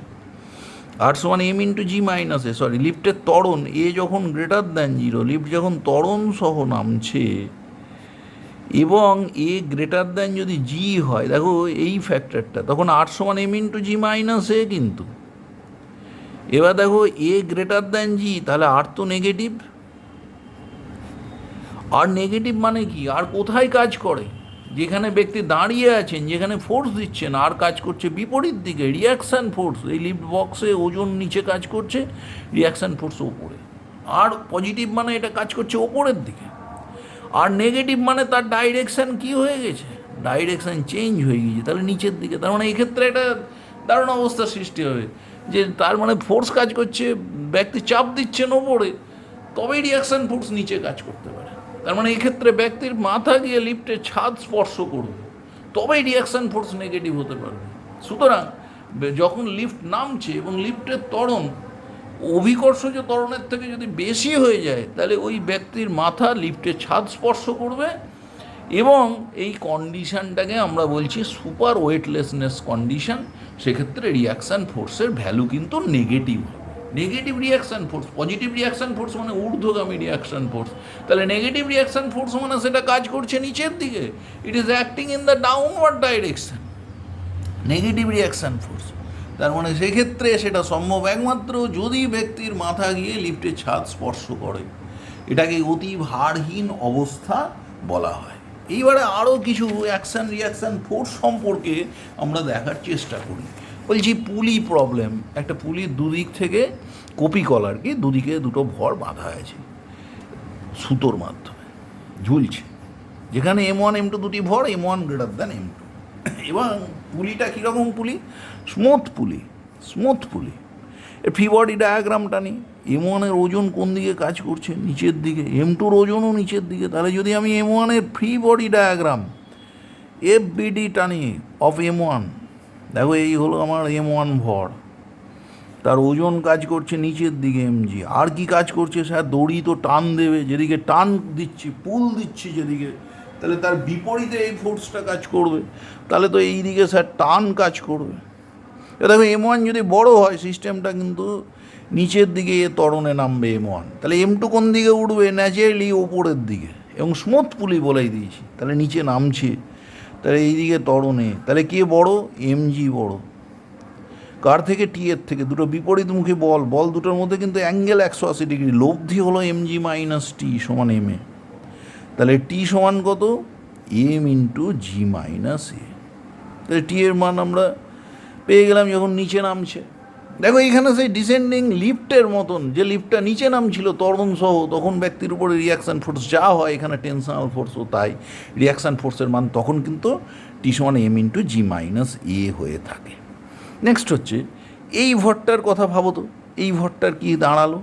আর সমান এম ইন্টু জি মাইনাস এ। সরি, লিফটের ত্বরণ এ যখন গ্রেটার দ্যান জিরো, লিফট যখন ত্বরণ সহ নামছে এবং এ গ্রেটার দ্যান যদি জি হয়, দেখো এই ফ্যাক্টরটা, তখন আর সমান এম ইন্টু জি মাইনাস এ। কিন্তু এবার দেখো এ গ্রেটার দ্যান জি, তাহলে আর তো নেগেটিভ। আর নেগেটিভ মানে কি? আর কোথায় কাজ করে? যেখানে ব্যক্তি দাঁড়িয়ে আছেন, যেখানে ফোর্স দিচ্ছেন, আর কাজ করছে বিপরীত দিকে, রিয়াকশান ফোর্স। এই লিফট বক্সে ওজন নিচে কাজ করছে, রিয়াকশান ফোর্স ওপরে। আর পজিটিভ মানে এটা কাজ করছে ওপরের দিকে। আর নেগেটিভ মানে তার ডাইরেকশান কি হয়ে গেছে? ডাইরেকশান চেঞ্জ হয়ে গিয়েছে, তাহলে নিচের দিকে। তার মানে এক্ষেত্রে একটা দারুণ অবস্থার সৃষ্টি হবে, যে তার মানে ফোর্স কাজ করছে, ব্যক্তি চাপ দিচ্ছেন ওপরে, তবেই রিয়াকশান ফোর্স নিচে কাজ করতে পারে। তার মানে এক্ষেত্রে ব্যক্তির মাথা গিয়ে লিফটের ছাদ স্পর্শ করবে, তবেই রিয়াকশান ফোর্স নেগেটিভ হতে পারবে। সুতরাং যখন লিফট নামছে এবং লিফটের ত্বরণ অভিকর্ষজ ত্বরণের থেকে যদি বেশি হয়ে যায়, তাহলে ওই ব্যক্তির মাথা লিফটের ছাদ স্পর্শ করবে, এবং এই কন্ডিশনটাকে আমরা বলছি সুপার ওয়েটলেসনেস কন্ডিশন। সেক্ষেত্রে রিয়াকশান ফোর্সের ভ্যালু কিন্তু নেগেটিভ হবে। Negative reaction force, positive reaction force মানে ঊর্ধ্বগামী রিয়াকশান ফোর্স। তাহলে নেগেটিভ রিয়াকশান ফোর্স মানে সেটা কাজ করছে নিচের দিকে, it is acting in the downward direction, negative reaction force. তার মানে সেক্ষেত্রে সেটা সম্ভব একমাত্র যদি ব্যক্তির মাথা গিয়ে লিফটের ছাদ স্পর্শ করে। এটাকে অতি ভারহীন অবস্থা বলা হয়। এইবারে আরও কিছু অ্যাকশান রিয়াকশান ফোর্স সম্পর্কে আমরা দেখার চেষ্টা করি। বলছি পুলি প্রবলেম। একটা পুলির দুদিক থেকে কপি কলার কি দুদিকে দুটো ভর বাঁধা আছে সুতোর মাধ্যমে, ঝুলছে, যেখানে M1 M2 দুটি ভর, M1 গ্রেটার দ্যান M2। এবং পুলিটা কীরকম পুলি? স্মুথ পুলি, স্মুথ পুলি। এর ফ্রি বডি ডায়াগ্রামটা নিই। M1-এর ওজন কোন দিকে কাজ করছে? নিচের দিকে। M2-র ওজনও নিচের দিকে। তাহলে যদি আমি M1-এর ফ্রি বডি ডায়াগ্রাম FBD টানি অফ M1, দেখো এই হলো আমার M1 ভর, তার ওজন কাজ করছে নিচের দিকে mg। আর কি কাজ করছে? স্যার দড়ি তো টান দেবে, যেদিকে টান দিচ্ছি, পুল দিচ্ছি যেদিকে, তাহলে তার বিপরীতে এই ফোর্সটা কাজ করবে, তাহলে তো এই দিকে স্যার টান কাজ করবে। দেখো M1 যদি বড় হয়, সিস্টেমটা কিন্তু নিচের দিকে ত্বরণে নামবে M1, তাহলে M2 কোন দিকে উঠবে? ন্যাচারালি ওপরের দিকে। এবং স্মুথ পুলি বলেই দিয়েছি, তাহলে নিচে নামছে, তাহলে এই দিকে ত্বরণে, তাহলে কে বড়? mg বড়। কার থেকে? টি এর থেকে। দুটো বিপরীতমুখী বল, বল দুটোর মধ্যে কিন্তু অ্যাঙ্গেল 180 ডিগ্রি। লব্ধি হলো mg মাইনাস টি সমান ma। তাহলে টি সমান কত, M into G minus A. তাহলে টি এর মান আমরা পেয়ে গেলাম যখন নিচে নামছে। দেখো এখানে সেই ডিসেন্ডিং লিফটের মতন, যে লিফটটা নিচে নামছিল ত্বরণ সহ, তখন ব্যক্তির উপরে রিয়াকশান ফোর্স যা হয়, এখানে টেনশনাল ফোর্সও তাই, রিয়াকশান ফোর্সের মান তখন কিন্তু টি সমান এম ইন্টু জি মাইনাস এ হয়ে থাকে। নেক্সট হচ্ছে এই ভরটার কথা ভাবো তো, এই ভরটার কি দাঁড়ালো,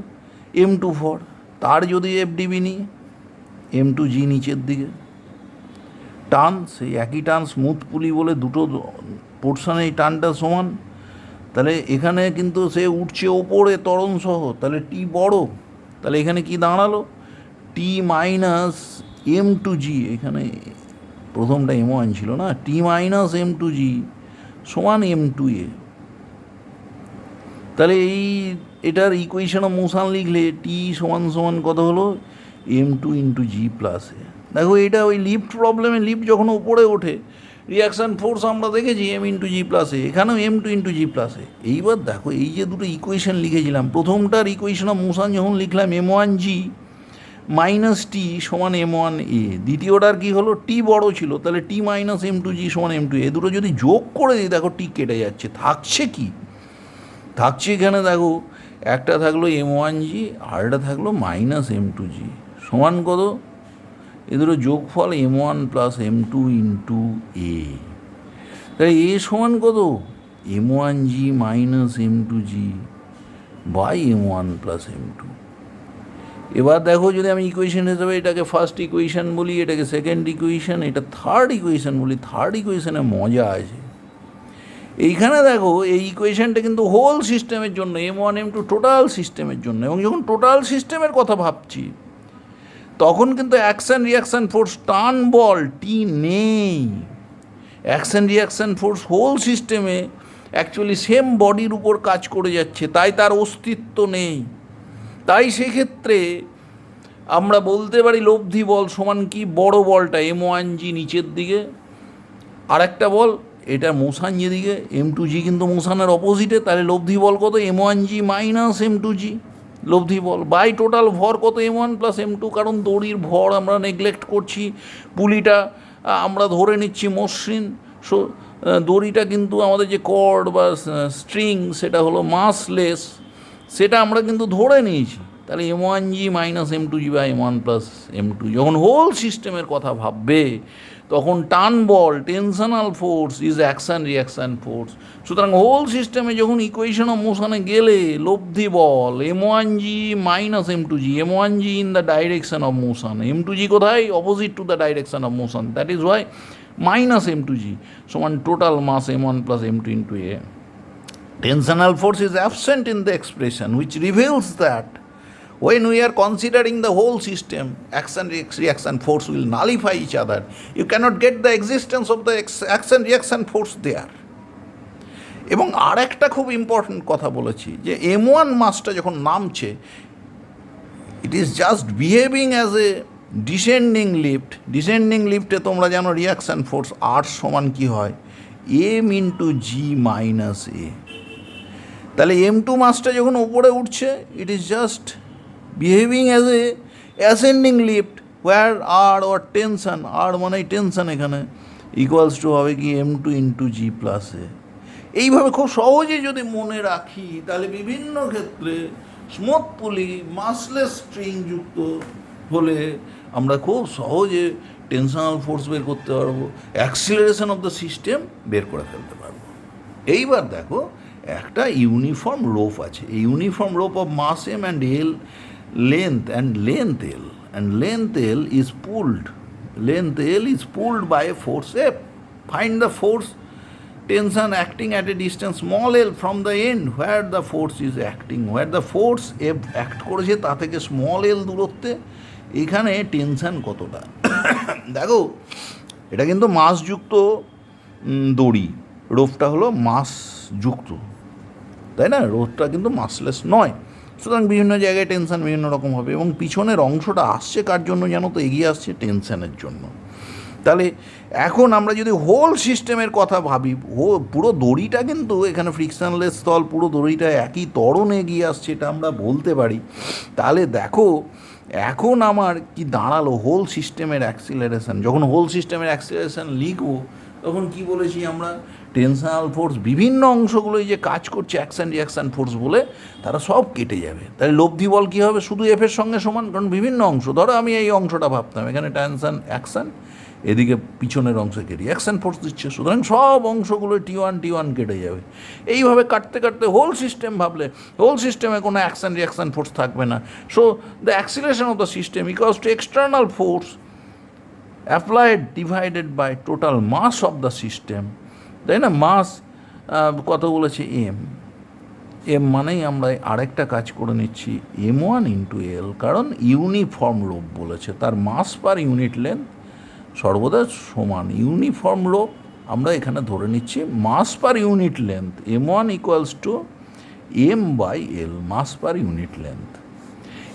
এম টু ভর, তার যদি এফ ডিবি নিই, এম টু জি নিচের দিকে টান, সেই একই টান, স্মুথ পুলি বলে দুটো পোর্শনে এই টানটা সমান, তাহলে এখানে কিন্তু সে উঠছে ওপরে ত্বরণ সহ, তাহলে টি বড়, তাহলে এখানে কি দাঁড়ালো, টি মাইনাস এম টু জি, এখানে প্রথমটা এম ওয়ান ছিল না, টি মাইনাস এম টু জি সমান এম টু এ। তাহলে এটার ইকুয়েশন অফ মোশন লিখলে টি সমান সমান কত হলো, M two into G plus A. দেখো এটা ওই লিফট প্রবলেমে, লিফট যখন উপরে ওঠে রিয়াকশান ফোর্স আমরা দেখেছি এম ইন্টু জি প্লাসে, এখানেও এম টু ইন্টু জি প্লাসে। এইবার দেখো এই যে দুটো ইকুয়েশন লিখেছিলাম, প্রথমটার ইকুয়েশন অফ মোশন যখন লিখলাম এম ওয়ান জি মাইনাস টি সমান এম ওয়ান এ, দ্বিতীয়টার কী হলো, টি বড় ছিল, তাহলে টি মাইনাস এম টু জি সমান এম টু এ, দুটো যদি যোগ করে দিই দেখো টি কেটে যাচ্ছে, থাকছে কি, থাকছে এখানে দেখো একটা থাকলো এম ওয়ান জি আর একটা থাকলো মাইনাস এম টু জি সমান কত, এ দুটো যোগফল M one plus M two into A. তাই এ সমান কত, M one G minus M two G by M one plus M two. এবার দেখো যদি আমি ইকুয়েশন হিসেবে এটাকে ফার্স্ট ইকুয়েশন বলি, এটাকে সেকেন্ড ইকুয়েশন, এটা থার্ড ইকুয়েশন বলি, থার্ড ইকুয়েশনে মজা আছে। এইখানে দেখো এই ইকুয়েশনটা কিন্তু হোল সিস্টেমের জন্য, M one M two total সিস্টেমের জন্য, এবং যখন টোটাল সিস্টেমের কথা ভাবছি তখন কিন্তু অ্যাকশন রিয়াকশান ফোর্স টান বল টি নেই, অ্যাকশন রিয়াকশান ফোর্স হোল সিস্টেমে অ্যাকচুয়ালি সেম বডির উপর কাজ করে যাচ্ছে, তাই তার অস্তিত্ব নেই। তাই সেক্ষেত্রে আমরা বলতে পারি লব্ধি বল সমান কি, বড় বলটা এম ওয়ান জি নিচের দিকে, আর একটা বল এটা মোশান যেদিকে, এম টু জি কিন্তু মোশানের অপোজিটে, তাহলে লব্ধি বল কত, M one G minus M two G লব্ধি বল বাই টোটাল ভর কত, M one plus M two, কারণ দড়ির ভর আমরা নেগলেক্ট করছি, পুলিটা আমরা ধরে নিচ্ছি মসৃণ, সো দড়িটা কিন্তু আমাদের যে কর্ড বা স্ট্রিং সেটা হলো মাসলেস, সেটা আমরা কিন্তু ধরে নিয়েছি। তাহলে M one G minus M two G by M one plus M two, যখন হোল সিস্টেমের কথা ভাববে তখন টান বল tensional force is action reaction force. সুতরাং হোল সিস্টেমে যখন ইকুয়েশন অফ মোশনে গেলে লব্ধি বল M one G minus M two G, M one G in the direction of motion, M two G কোথায়, opposite to the direction of motion, that is why minus M two G সমান total mass M one plus M two into A. Tensional force is absent in the expression, which reveals that when we are considering the whole system, action reaction force will nullify each other. You cannot get the existence of the action reaction force there. এবং আর একটা খুব important কথা বলেছি যে M one মাসটা যখন নামছে, it is just behaving as a descending lift. Descending লিফটে তোমরা জানো রিয়াকশান ফোর্স আর সমান কী হয়, M into G minus A. তাহলে এম টু মাসটা যখন ওপরে উঠছে, it is just behaving as a ascending lift where R or tension, আর মানে টেনশন এখানে ইকুয়ালস টু হবে কি M two into G plus A. এইভাবে খুব সহজে যদি মনে রাখি তাহলে বিভিন্ন ক্ষেত্রে স্মুথ পুলি মাসলেস স্ট্রিং যুক্ত হলে আমরা খুব সহজে টেনশনাল ফোর্স বের করতে পারবো, অ্যাক্সিলারেশন অফ দ্য সিস্টেম বের করে ফেলতে পারবো। এইবার দেখো একটা ইউনিফর্ম রোপ আছে, এই uniform rope of mass M and L length L and length L is pulled by a force F. Find the force tension acting at a distance small l from the end where the force is acting, where the force F act করেছে তা থেকে small এল দূরত্বে এখানে tension কতটা। দেখো এটা কিন্তু মাসযুক্ত দড়ি, রোপটা হলো মাসযুক্ত, তাই না, রোপটা কিন্তু মাসলেস নয়। সুতরাং বিভিন্ন জায়গায় টেনশন বিভিন্ন রকম হবে, এবং পিছনের অংশটা আসছে কার জন্য জানো তো, এগিয়ে আসছে টেনশনের জন্য। তাহলে এখন আমরা যদি হোল সিস্টেমের কথা ভাবি, পুরো দড়িটা কিন্তু এখানে ফ্রিকশনলেস তল, পুরো দড়িটা একই ত্বরণে এগিয়ে আসছে, এটা আমরা বলতে পারি। তাহলে দেখো এখন আমার কি দাঁড়ালো হোল সিস্টেমের অ্যাক্সিলারেশন, যখন হোল সিস্টেমের অ্যাক্সিলারেশন লিখবো তখন কি বলেছি আমরা, টেনশনাল ফোর্স বিভিন্ন অংশগুলোই যে কাজ করছে অ্যাকশন রিয়াকশান ফোর্স বলে তারা সব কেটে যাবে। তাহলে লব্ধি বল কী হবে, শুধু এফের সঙ্গে সমান, কারণ বিভিন্ন অংশ, ধরো আমি এই অংশটা ভাবতাম এখানে টেনশন অ্যাকশান, এদিকে পিছনের অংশকে রিয়াকশান ফোর্স দিচ্ছে, সুতরাং সব অংশগুলো T1 কেটে যাবে। এইভাবে কাটতে কাটতে হোল সিস্টেম ভাবলে হোল সিস্টেমে কোনো অ্যাকশান রিয়াকশান ফোর্স থাকবে না। So the acceleration of the system equals to external force applied divided by total mass of the system, তাই না? মাস কত বলেছে এম মানেই আমরা আরেকটা কাজ করে নিচ্ছি M1 ইন্টু এল, কারণ ইউনিফর্ম লোব বলেছে, তার মাস পার ইউনিট লেন্থ সর্বদা সমান। ইউনিফর্ম লোব আমরা এখানে ধরে নিচ্ছি mass per unit length M1 equals to M/L, mass per unit length.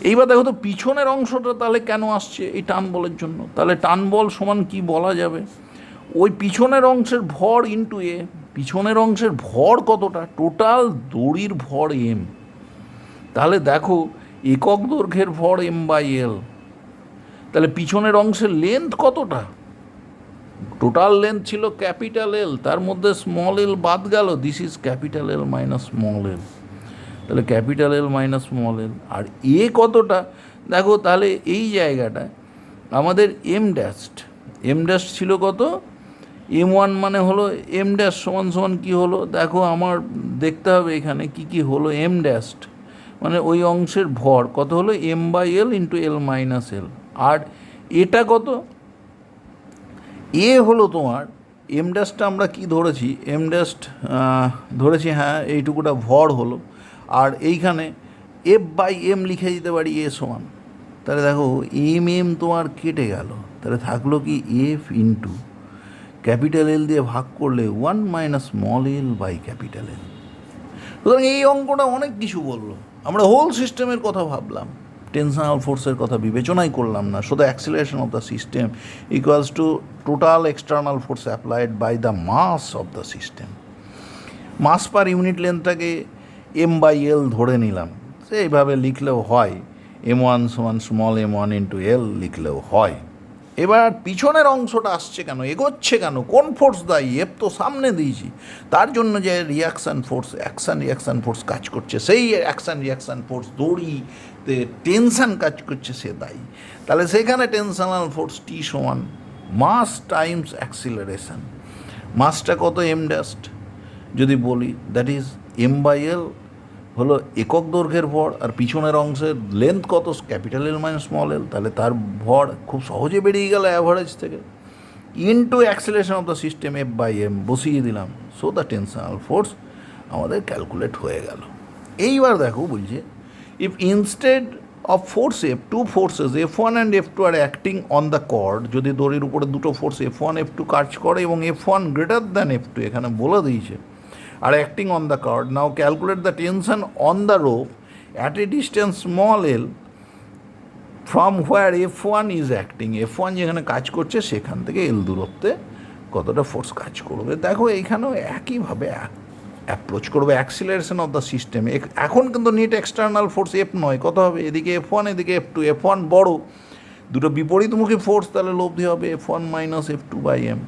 এইবার দেখো তো পিছনের অংশটা তাহলে কেন আসছে এই টান বলের জন্য, তাহলে টান বল সমান কি বলা যাবে, ওই পিছনের অংশের ভর ইন্টু এ, পিছনের অংশের ভর কতটা, টোটাল দড়ির ভর M, তাহলে দেখো একক দৈর্ঘ্যের ভর M/L, তাহলে পিছনের অংশের লেন্থ কতটা, টোটাল লেন্থ ছিল ক্যাপিটাল এল, তার মধ্যে স্মল এল বাদ গেল, this is capital L minus small L, তাহলে capital L minus small L. আর এ কতটা দেখো, তাহলে এই জায়গাটায় আমাদের এম ড্যাশ ছিল কত, M1 মানে হলো এম ড্যাশ সমান সমান কী হলো, দেখো আমার দেখতে হবে এখানে কি কি হলো, এম ড্যাশ মানে ওই অংশের ভর কত হলো M/L into L minus L, আর এটা কত, এ হলো তোমার এম ড্যাশটা আমরা কি ধরেছি, এম ড্যাশ ধরেছি, হ্যাঁ এইটুকুটা ভর হলো, আর এইখানে F/M লিখে দিতে পারি এ সমান, তাহলে দেখো M তোমার কেটে গেল, তাহলে থাকলো কি F ইন্টু ক্যাপিটাল এল দিয়ে ভাগ করলে 1 minus small L by capital L. সুতরাং এই অঙ্কটা অনেক কিছু বললো, আমরা হোল সিস্টেমের কথা ভাবলাম, টেনশনাল ফোর্সের কথা বিবেচনাই করলাম না। So the acceleration of the system equals to total external force applied by the mass of the system. Mass per unit লেন্থটাকে M/L ধরে নিলাম, সেইভাবে লিখলেও হয়, M1 সমান স্মল M1 ইন্টু এল লিখলেও হয়। এবার পিছনের অংশটা আসছে কেন, এগোচ্ছে কেন, কোন ফোর্স দায়ী, এফ তো সামনে দিয়েছি, তার জন্য যে reaction force action reaction force কাজ করছে, সেই অ্যাকশান রিয়াকশান ফোর্স দড়িতে টেনশান কাজ করছে, সে দায়ী। তাহলে সেখানে টেনশনাল ফোর্স টি সমান মাস টাইমস অ্যাক্সিলারেশন, মাসটা কত এম ড্যাস্ট যদি বলি, দ্যাট ইজ M/L হলো একক দৈর্ঘ্যের ভর, আর পিছনের অংশের লেন্থ কত capital L minus small L, তাহলে তার ভর খুব সহজে বেরিয়ে গেল অ্যাভারেজ থেকে, into acceleration of the system F/M বসিয়ে দিলাম, সো দ্য টেনশনাল ফোর্স আমাদের ক্যালকুলেট হয়ে গেল। এইবার দেখো বলছে, if instead of force F, two forces F1 and F2 are acting on the cord, যদি দড়ির উপরে দুটো ফোর্স F1 F2 কাজ করে এবং F1 গ্রেটার দ্যান F2 এখানে বলে দিয়েছে, আর acting on the cord, now calculate the tension on the rope at a distance small L from where F1 is acting, F1 যেখানে কাজ করছে সেখান থেকে এল দূরত্বে কতটা ফোর্স কাজ করবে। দেখো এইখানেও একইভাবে অ্যাপ্রোচ করবে অ্যাক্সিলারেশন অফ দ্য সিস্টেম। এখন কিন্তু নেট এক্সটার্নাল ফোর্স F নয়, কত হবে, এদিকে F1 এদিকে F2, F1 বড়, দুটো বিপরীতমুখী ফোর্স, তাহলে লব্ধি হবে F1 মাইনাস F2/M।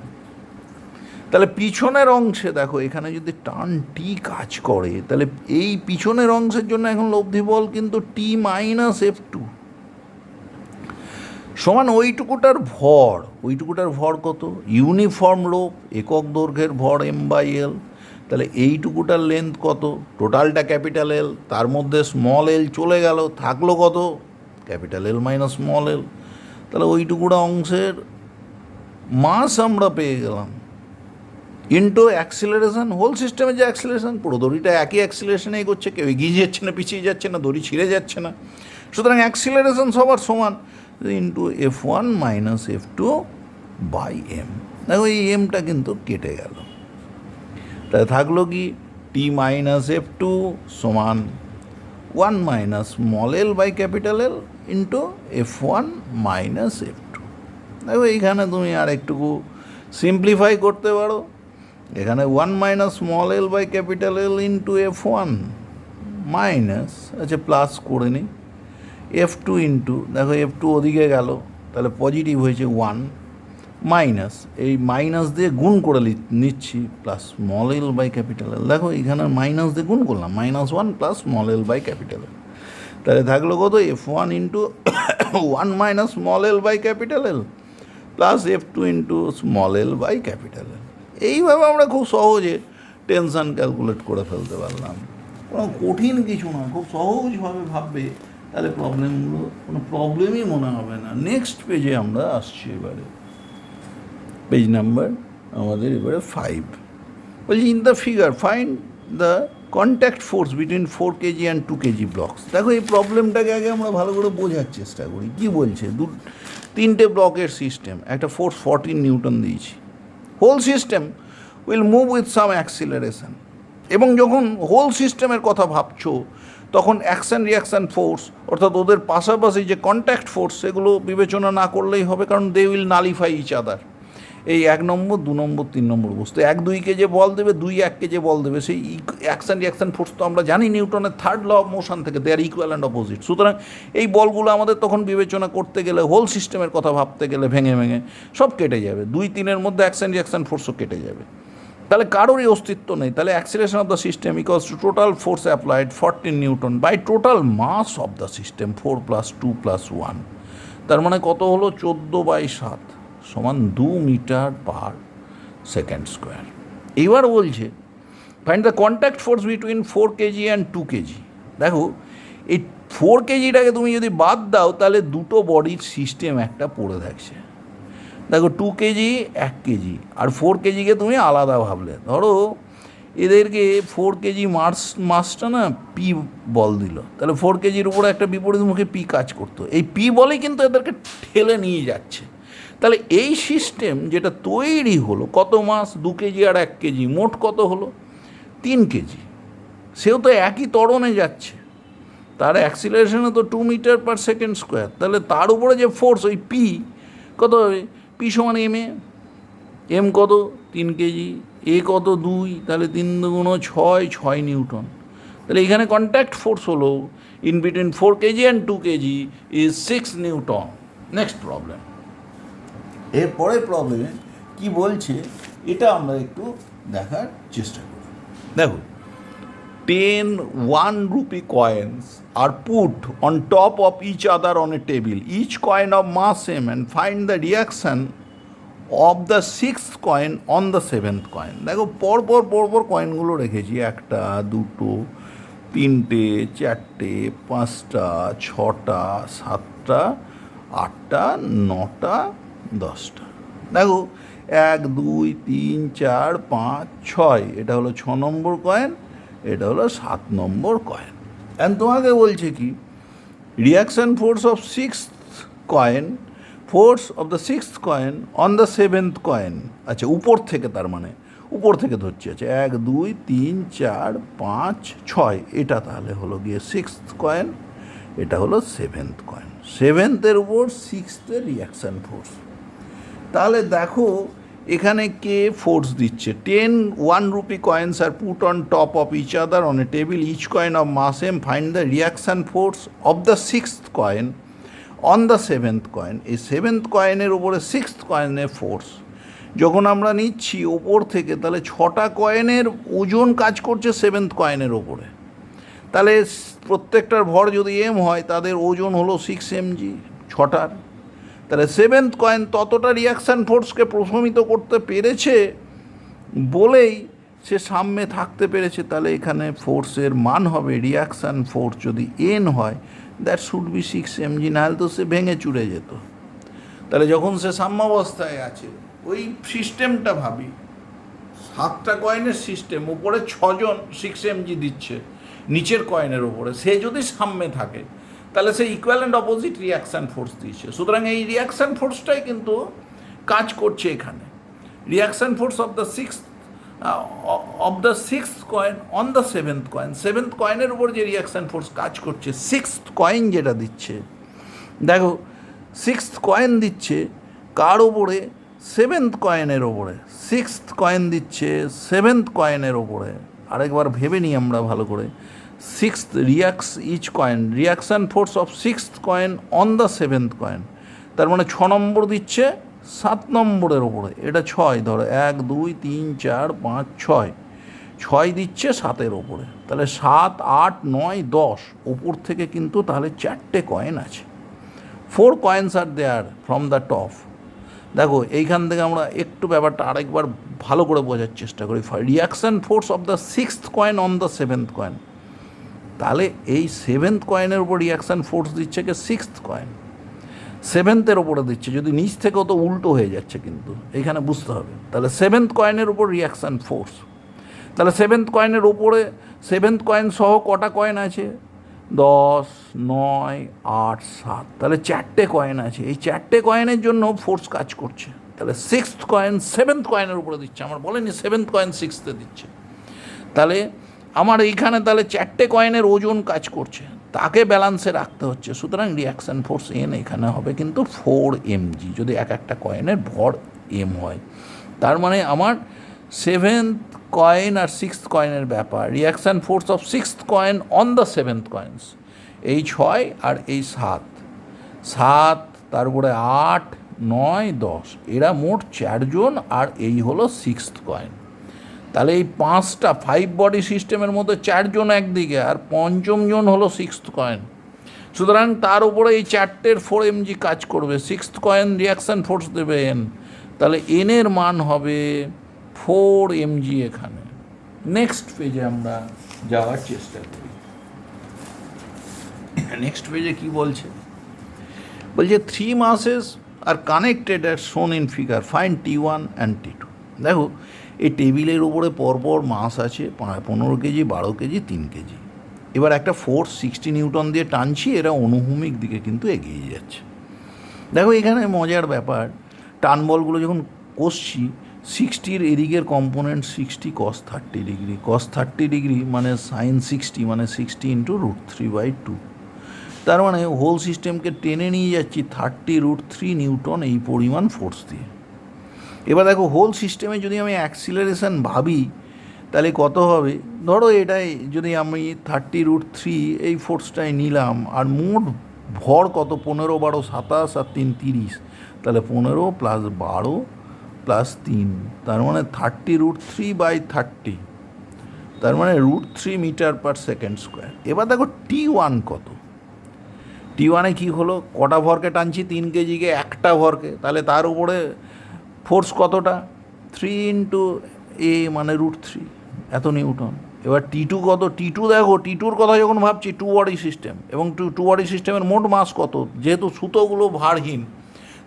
তাহলে পিছনের অংশে দেখো এখানে যদি টান টি কাজ করে, তাহলে এই পিছনের অংশের জন্য এখন লব্ধি বল কিন্তু T মাইনাস F2 সমান ওইটুকুটার ভর কত, ইউনিফর্ম লোব একক দৈর্ঘ্যের ভর M/L, তাহলে এইটুকুটার লেন্থ কত, টোটালটা ক্যাপিটাল এল, তার মধ্যে স্মল এল চলে গেল, থাকলো কত capital L minus small L, তাহলে ওইটুকুটা অংশের মাস আমরা পেয়ে গেলাম, ইন্টু অ্যাক্সিলারেশন, হোল সিস্টেমে যে অ্যাক্সিলারেশন, পুরো দড়িটা একই অ্যাক্সিলারেশনে এগোচ্ছে, কেউ এগিয়ে যাচ্ছে না পিছিয়ে যাচ্ছে না, দড়ি ছিঁড়ে যাচ্ছে না, সুতরাং অ্যাক্সিলারেশন সবার সমান, ইন্টু F1 মাইনাস F2/M। দেখো এই এমটা কিন্তু কেটে গেল, তাই থাকলো কি T মাইনাস F2 সমান 1 minus small L by capital L into F1 minus F2। দেখো এইখানে তুমি আর একটুকু সিম্পলিফাই করতে পারো, এখানে 1 minus small L by capital L into F1 minus, আচ্ছা প্লাস করে নিই, F2 ইন্টু, দেখো F2 ওদিকে গেল, তাহলে পজিটিভ হয়েছে 1, মাইনাস এই মাইনাস দিয়ে গুণ করে নিচ্ছি plus small L by capital L. দেখো এখানে মাইনাস দিয়ে গুণ করলাম, -1 plus small L by capital L. তাহলে থাকলো কত? F1 into 1 minus small L by capital L plus F2 into small L by capital L. এইভাবে আমরা খুব সহজে টেনশান ক্যালকুলেট করে ফেলতে পারলাম। কোনো কঠিন কিছু না, খুব সহজভাবে ভাববে, তাহলে প্রবলেমগুলো কোনো প্রবলেমই মনে হবে না। নেক্সট পেজে আমরা আসছি, এবারে পেজ নাম্বার আমাদের এবারে 5। বলছি in the figure find the contact force between 4 KG and 2 KG blocks. দেখো এই প্রবলেমটাকে আগে আমরা ভালো করে বোঝার চেষ্টা করি। কী বলছে? তিনটে ব্লকের সিস্টেম, একটা ফোর্স 14 নিউটন দিয়েছি। Whole system will move with some acceleration. এবং যখন হোল সিস্টেমের কথা ভাবছো তখন অ্যাকশান রিয়াকশান ফোর্স, অর্থাৎ ওদের পাশাপাশি যে কন্ট্যাক্ট ফোর্স, সেগুলো বিবেচনা না করলেই হবে, কারণ they will nullify each other. এই 1 নম্বর 2 নম্বর 3 নম্বর বস্তু 1 2কে যে বল দেবে, 2 1কে যে বল দেবে, সেই অ্যাকশান রিয়াকশান ফোর্স তো আমরা জানি নিউটনের থার্ড ল অফ মোশন থেকে, দে আর ইকুয়াল অ্যান্ড অপোজিট। সুতরাং এই বলগুলো আমাদের তখন বিবেচনা করতে গেলে, হোল সিস্টেমের কথা ভাবতে গেলে ভেঙে ভেঙে সব কেটে যাবে। 2 3-এর মধ্যে অ্যাকশান রিয়াকশান ফোর্সও কেটে যাবে, তাহলে কারোরই অস্তিত্ব নেই। তাহলে acceleration of the system equals to total force applied 14 newton by total mass of the system 4 + 2 + 1। তার মানে কত হলো? 14/7 সমান 2 মিটার পার সেকেন্ড স্কোয়ার। এইবার বলছে find the contact force between 4 KG and 2 KG. দেখো এই 4 কেজিটাকে তুমি যদি বাদ দাও, তাহলে দুটো বডির সিস্টেম একটা পড়ে থাকছে। দেখো 2 কেজি 1 কেজি আর 4 কেজিকে তুমি আলাদা ভাবলে, ধরো এদেরকে 4 কেজি মাসটা না পি বল দিল, তাহলে 4 কেজির উপরে একটা বিপরীতমুখী পি কাজ করতো। এই পি বলেই কিন্তু এদেরকে ঠেলে নিয়ে যাচ্ছে। তাহলে এই সিস্টেম যেটা তৈরি হলো, কত মাস? 2 কেজি আর 1 কেজি, মোট কত হলো? 3 কেজি। সেও তো একই ত্বরণে যাচ্ছে, তার অ্যাক্সিলারেশনে তো 2 মিটার পার সেকেন্ড স্কোয়ার। তাহলে তার উপরে যে ফোর্স, ওই পি কত হবে? পি সমান এম এ। এম কত? 3 কেজি। এ কত? 2, তাহলে 3 × 6 6 নিউটন। তাহলে এখানে কন্ট্যাক্ট ফোর্স হলো in between 4 KG and 2 KG is 6 Newton. Next problem. এরপরে প্রবলেমে কি বলছে এটা আমরা একটু দেখার চেষ্টা করি। দেখো 10 1 rupee coins are put on top of each other on a table, each coin of mass same, and find the reaction of the 6th coin on the 7th coin. দেখো পরপর কয়েনগুলো রেখেছি, 1 2 3 4 5 6 7 8 9 10। দেখো 1 2 3 4 5 6, এটা হলো 6 নম্বর কয়েন, এটা হলো 7 নম্বর কয়েন। অ্যান্ড তোমাকে বলছে কি? Reaction force of 6th coin, force of the 6th coin on the 7th coin. আচ্ছা, উপর থেকে, তার মানে উপর থেকে ধরছি। আচ্ছা 1 2 3 4 5 6, এটা তাহলে হলো গিয়ে 6th কয়েন, এটা হলো 7th কয়েন। 7th-এর উপর 6th-এর রিয়াকশান ফোর্স। তাহলে দেখো এখানে কে ফোর্স দিচ্ছে? 10 1 rupee coins are put on top of each other on a table, each coin of mass same, find the reaction force of the 6th coin on the 7th coin. এই 7th কয়েনের উপরে 6th কয়েনের force যখন আমরা নিচ্ছি ওপর থেকে, তাহলে 6টা কয়েনের ওজন কাজ করছে 7th কয়েনের ওপরে। তাহলে প্রত্যেকটার ভর যদি এম হয়, তাদের ওজন হলো 6 mg 6টার। তাহলে 7th কয়েন ততটা রিয়াকশান ফোর্সকে প্রশমিত করতে পেরেছে বলেই সে সামনে থাকতে পেরেছে। তাহলে এখানে ফোর্সের মান হবে, রিয়াকশান ফোর্স যদি এন হয়, দ্যাট শুড বি 6 mg, নাহলে তো সে ভেঙে চুরে যেত। তাহলে যখন সে সাম্যাবস্থায় আছে, ওই সিস্টেমটা ভাবি, 7টা কয়েনের সিস্টেম, উপরে 6 জন 6 mg দিচ্ছে নিচের কয়েনের ওপরে, সে যদি সামনে থাকে, তাহলে সে equal and opposite reaction force দিচ্ছে। সুতরাং এই রিয়াকশান ফোর্সটাই কিন্তু কাজ করছে এখানে। Reaction force of the 6th coin on the 7th coin, 7th কয়েনের উপর যে রিয়াকশান ফোর্স কাজ করছে, 6th কয়েন যেটা দিচ্ছে, দেখো 6th কয়েন দিচ্ছে কার ওপরে? 7th কয়েনের ওপরে। 6th কয়েন দিচ্ছে 7th কয়েনের ওপরে। আরেকবার ভেবে নিই আমরা ভালো করে, sixth reacts each coin, reaction force of sixth coin on the seventh coin, তার মানে 6 নম্বর দিচ্ছে 7 নম্বরের ওপরে, এটা 6, ধরো 1 2 3 4 5 6, 6 দিচ্ছে 7-এর ওপরে, তাহলে 7 8 9 10, ওপর থেকে কিন্তু তাহলে 4টে কয়েন আছে। 4 coins are there from the top. দেখো এইখান থেকে আমরা একটু ব্যাপারটা আরেকবার ভালো করে বোঝার চেষ্টা করি। Reaction force of the sixth coin on the seventh coin, তাহলে এই সেভেন্থ কয়েনের উপর রিয়াকশান ফোর্স দিচ্ছে কি সিক্সথ কয়েন, সেভেন্থের ওপরে দিচ্ছে, যদি নিচ থেকেও তো উল্টো হয়ে যাচ্ছে কিন্তু এইখানে বুঝতে হবে। তাহলে সেভেন্থ কয়েনের উপর রিয়াকশান ফোর্স, তাহলে সেভেন্থ কয়েনের ওপরে সেভেন্থ কয়েন সহ কটা কয়েন আছে, 10 9 8 7, তাহলে 4টে কয়েন আছে, এই 4টে কয়েনের জন্য ফোর্স কাজ করছে। তাহলে সিক্সথ কয়েন সেভেন্থ কয়েনের উপরে দিচ্ছে, আমার বলেনি সেভেন্থ কয়েন সিক্সথে দিচ্ছে, তাহলে আমার এইখানে তাহলে 4টে কয়েনের ওজন কাজ করছে, তাকে ব্যালান্সে রাখতে হচ্ছে। সুতরাং রিয়াকশান ফোর্স এন এখানে হবে কিন্তু 4 mg, যদি এক একটা কয়েনের ভর এম হয়। তার মানে আমার সেভেন্থ কয়েন আর সিক্সথ কয়েনের ব্যাপার, reaction force of sixth coin on the seventh coins, এই 6 আর এই 7, তারপরে 8 9 10, এরা মোট 4 জন, আর এই হলো সিক্সথ কয়েন। তাহলে এই 5টা 5 বডি সিস্টেমের মধ্যে 4 জন একদিকে, আর পঞ্চম জন হলো সিক্সথ কয়েন। সুতরাং তার উপরে এই 4টের 4 mg কাজ করবে, সিক্সথ কয়েন রিয়াকশান ফোর্স দেবে n, তাহলে n এর মান হবে 4 mg এখানে। নেক্সট পেজে আমরা যাওয়ার চেষ্টা করি। নেক্সট পেজে কি বলছে, বলছে 3 masses আর কানেক্টেড অ্যাট শোন in figure, find T1 and T2। দেখো এই টেবিলের উপরে পরপর মাস আছে 15 কেজি, 12 কেজি, 3 কেজি। এবার একটা ফোর্স 60 নিউটন দিয়ে টানছি, এরা অনুভূমিক দিকে কিন্তু এগিয়ে যাচ্ছে। দেখো এখানে মজার ব্যাপার, টান বলগুলো যখন কষছি, 60-র এদিকের component 60 cos 30 degree, cos 30 degree মানে সাইন 60, মানে 60 × √3/2, তার মানে হোল সিস্টেমকে টেনে নিয়ে যাচ্ছি 30√3 নিউটন এই পরিমাণ ফোর্স দিয়ে। এবার দেখো হোল সিস্টেমে যদি আমি অ্যাক্সিলারেশন ভাবি তাহলে কত হবে, ধরো এটাই যদি আমি 30√3 এই ফোর্সটাই নিলাম, আর মোট ভর কত, 15 12 27 আর 3 30, তাহলে 15 + 12 + 3, তার মানে 30√3/30, তার মানে √3 m/s²। এবার দেখো T1 কত, T1-এ কী হলো, কটা ভরকে টানছি, 3 কেজিকে একটা ভরকে, তাহলে তার উপরে ফোর্স কতটা, 3 × a মানে √3, এত নিউটন। এবার T2 কত, T2 দেখো, T2-র কথা যখন ভাবছি 2 বডি সিস্টেম, এবং 2 বডি সিস্টেমের মোট মাস কত, যেহেতু সুতোগুলো ভারহীন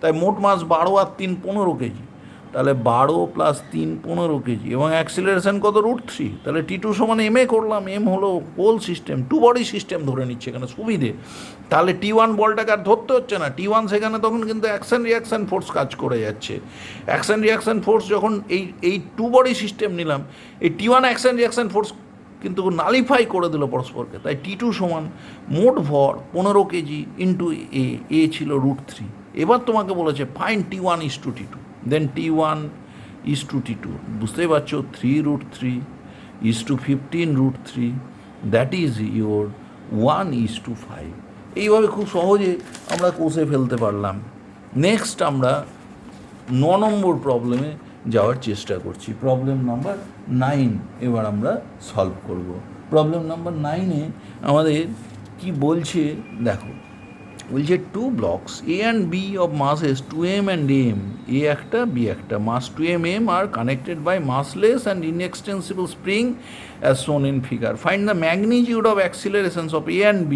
তাই মোট মাস 12 আর 3 15 কেজি, তাহলে 12 + 3 15 কেজি, এবং অ্যাক্সিলারেশন কত, √3, তাহলে T2 সমান ma করলাম, m হলো হোল সিস্টেম, 2 বডি সিস্টেম ধরে নিচ্ছে এখানে সুবিধে। তাহলে T1 বলটাকে আর ধরতে হচ্ছে না, T1 সেখানে তখন কিন্তু অ্যাকশন রিয়াকশান ফোর্স কাজ করে যাচ্ছে। অ্যাকশন রিয়াকশান ফোর্স যখন এই 2 বডি সিস্টেম নিলাম, এই T1 অ্যাকশন রিয়াকশান ফোর্স কিন্তু নালিফাই করে দিল পরস্পরকে, তাই T2 সমান মোট ভর 15 কেজি × a ছিল √3। এবার তোমাকে বলেছে ফাইন্ড T1 = T2, দেন T1 = T2, বুঝতেই পারছো, 3√3 = 15√3, দ্যাট ইজ ইয়োর 1:5। এইভাবে খুব সহজে আমরা কষে ফেলতে পারলাম। নেক্সট আমরা 9 নম্বর প্রবলেমে যাওয়ার চেষ্টা করছি, প্রবলেম নাম্বার 9 এবার আমরা সলভ করব। প্রবলেম নাম্বার 9-এ আমাদের কি বলছে দেখো, বলছে 2 blocks A and B of masses 2m and m, A একটা B একটা, mass 2m m are connected by massless and inextensible spring as shown in figure. Find the magnitude of accelerations of A and B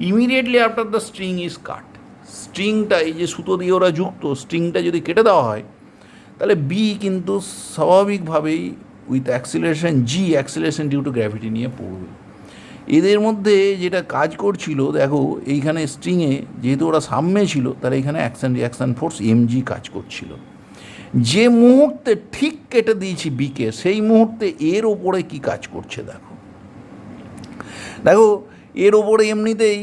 immediately after the string is cut. স্ট্রিংটা এই যে সুতো দিয়ে ওরা যুক্ত, স্ট্রিংটা যদি কেটে দেওয়া হয় তাহলে বি কিন্তু স্বাভাবিকভাবেই with acceleration G, acceleration due to gravity নিয়ে পড়বে। এদের মধ্যে যেটা কাজ করছিল দেখো, এইখানে স্ট্রিংয়ে যেহেতু ওরা সামনে ছিল, তাহলে এখানে অ্যাকশন রিয়াকশান ফোর্স mg কাজ করছিল। যে মুহূর্তে ঠিক কেটে দিয়েছি বিকে, সেই মুহূর্তে এর ওপরে কি কাজ করছে দেখো, দেখো এর ওপরে এমনিতেই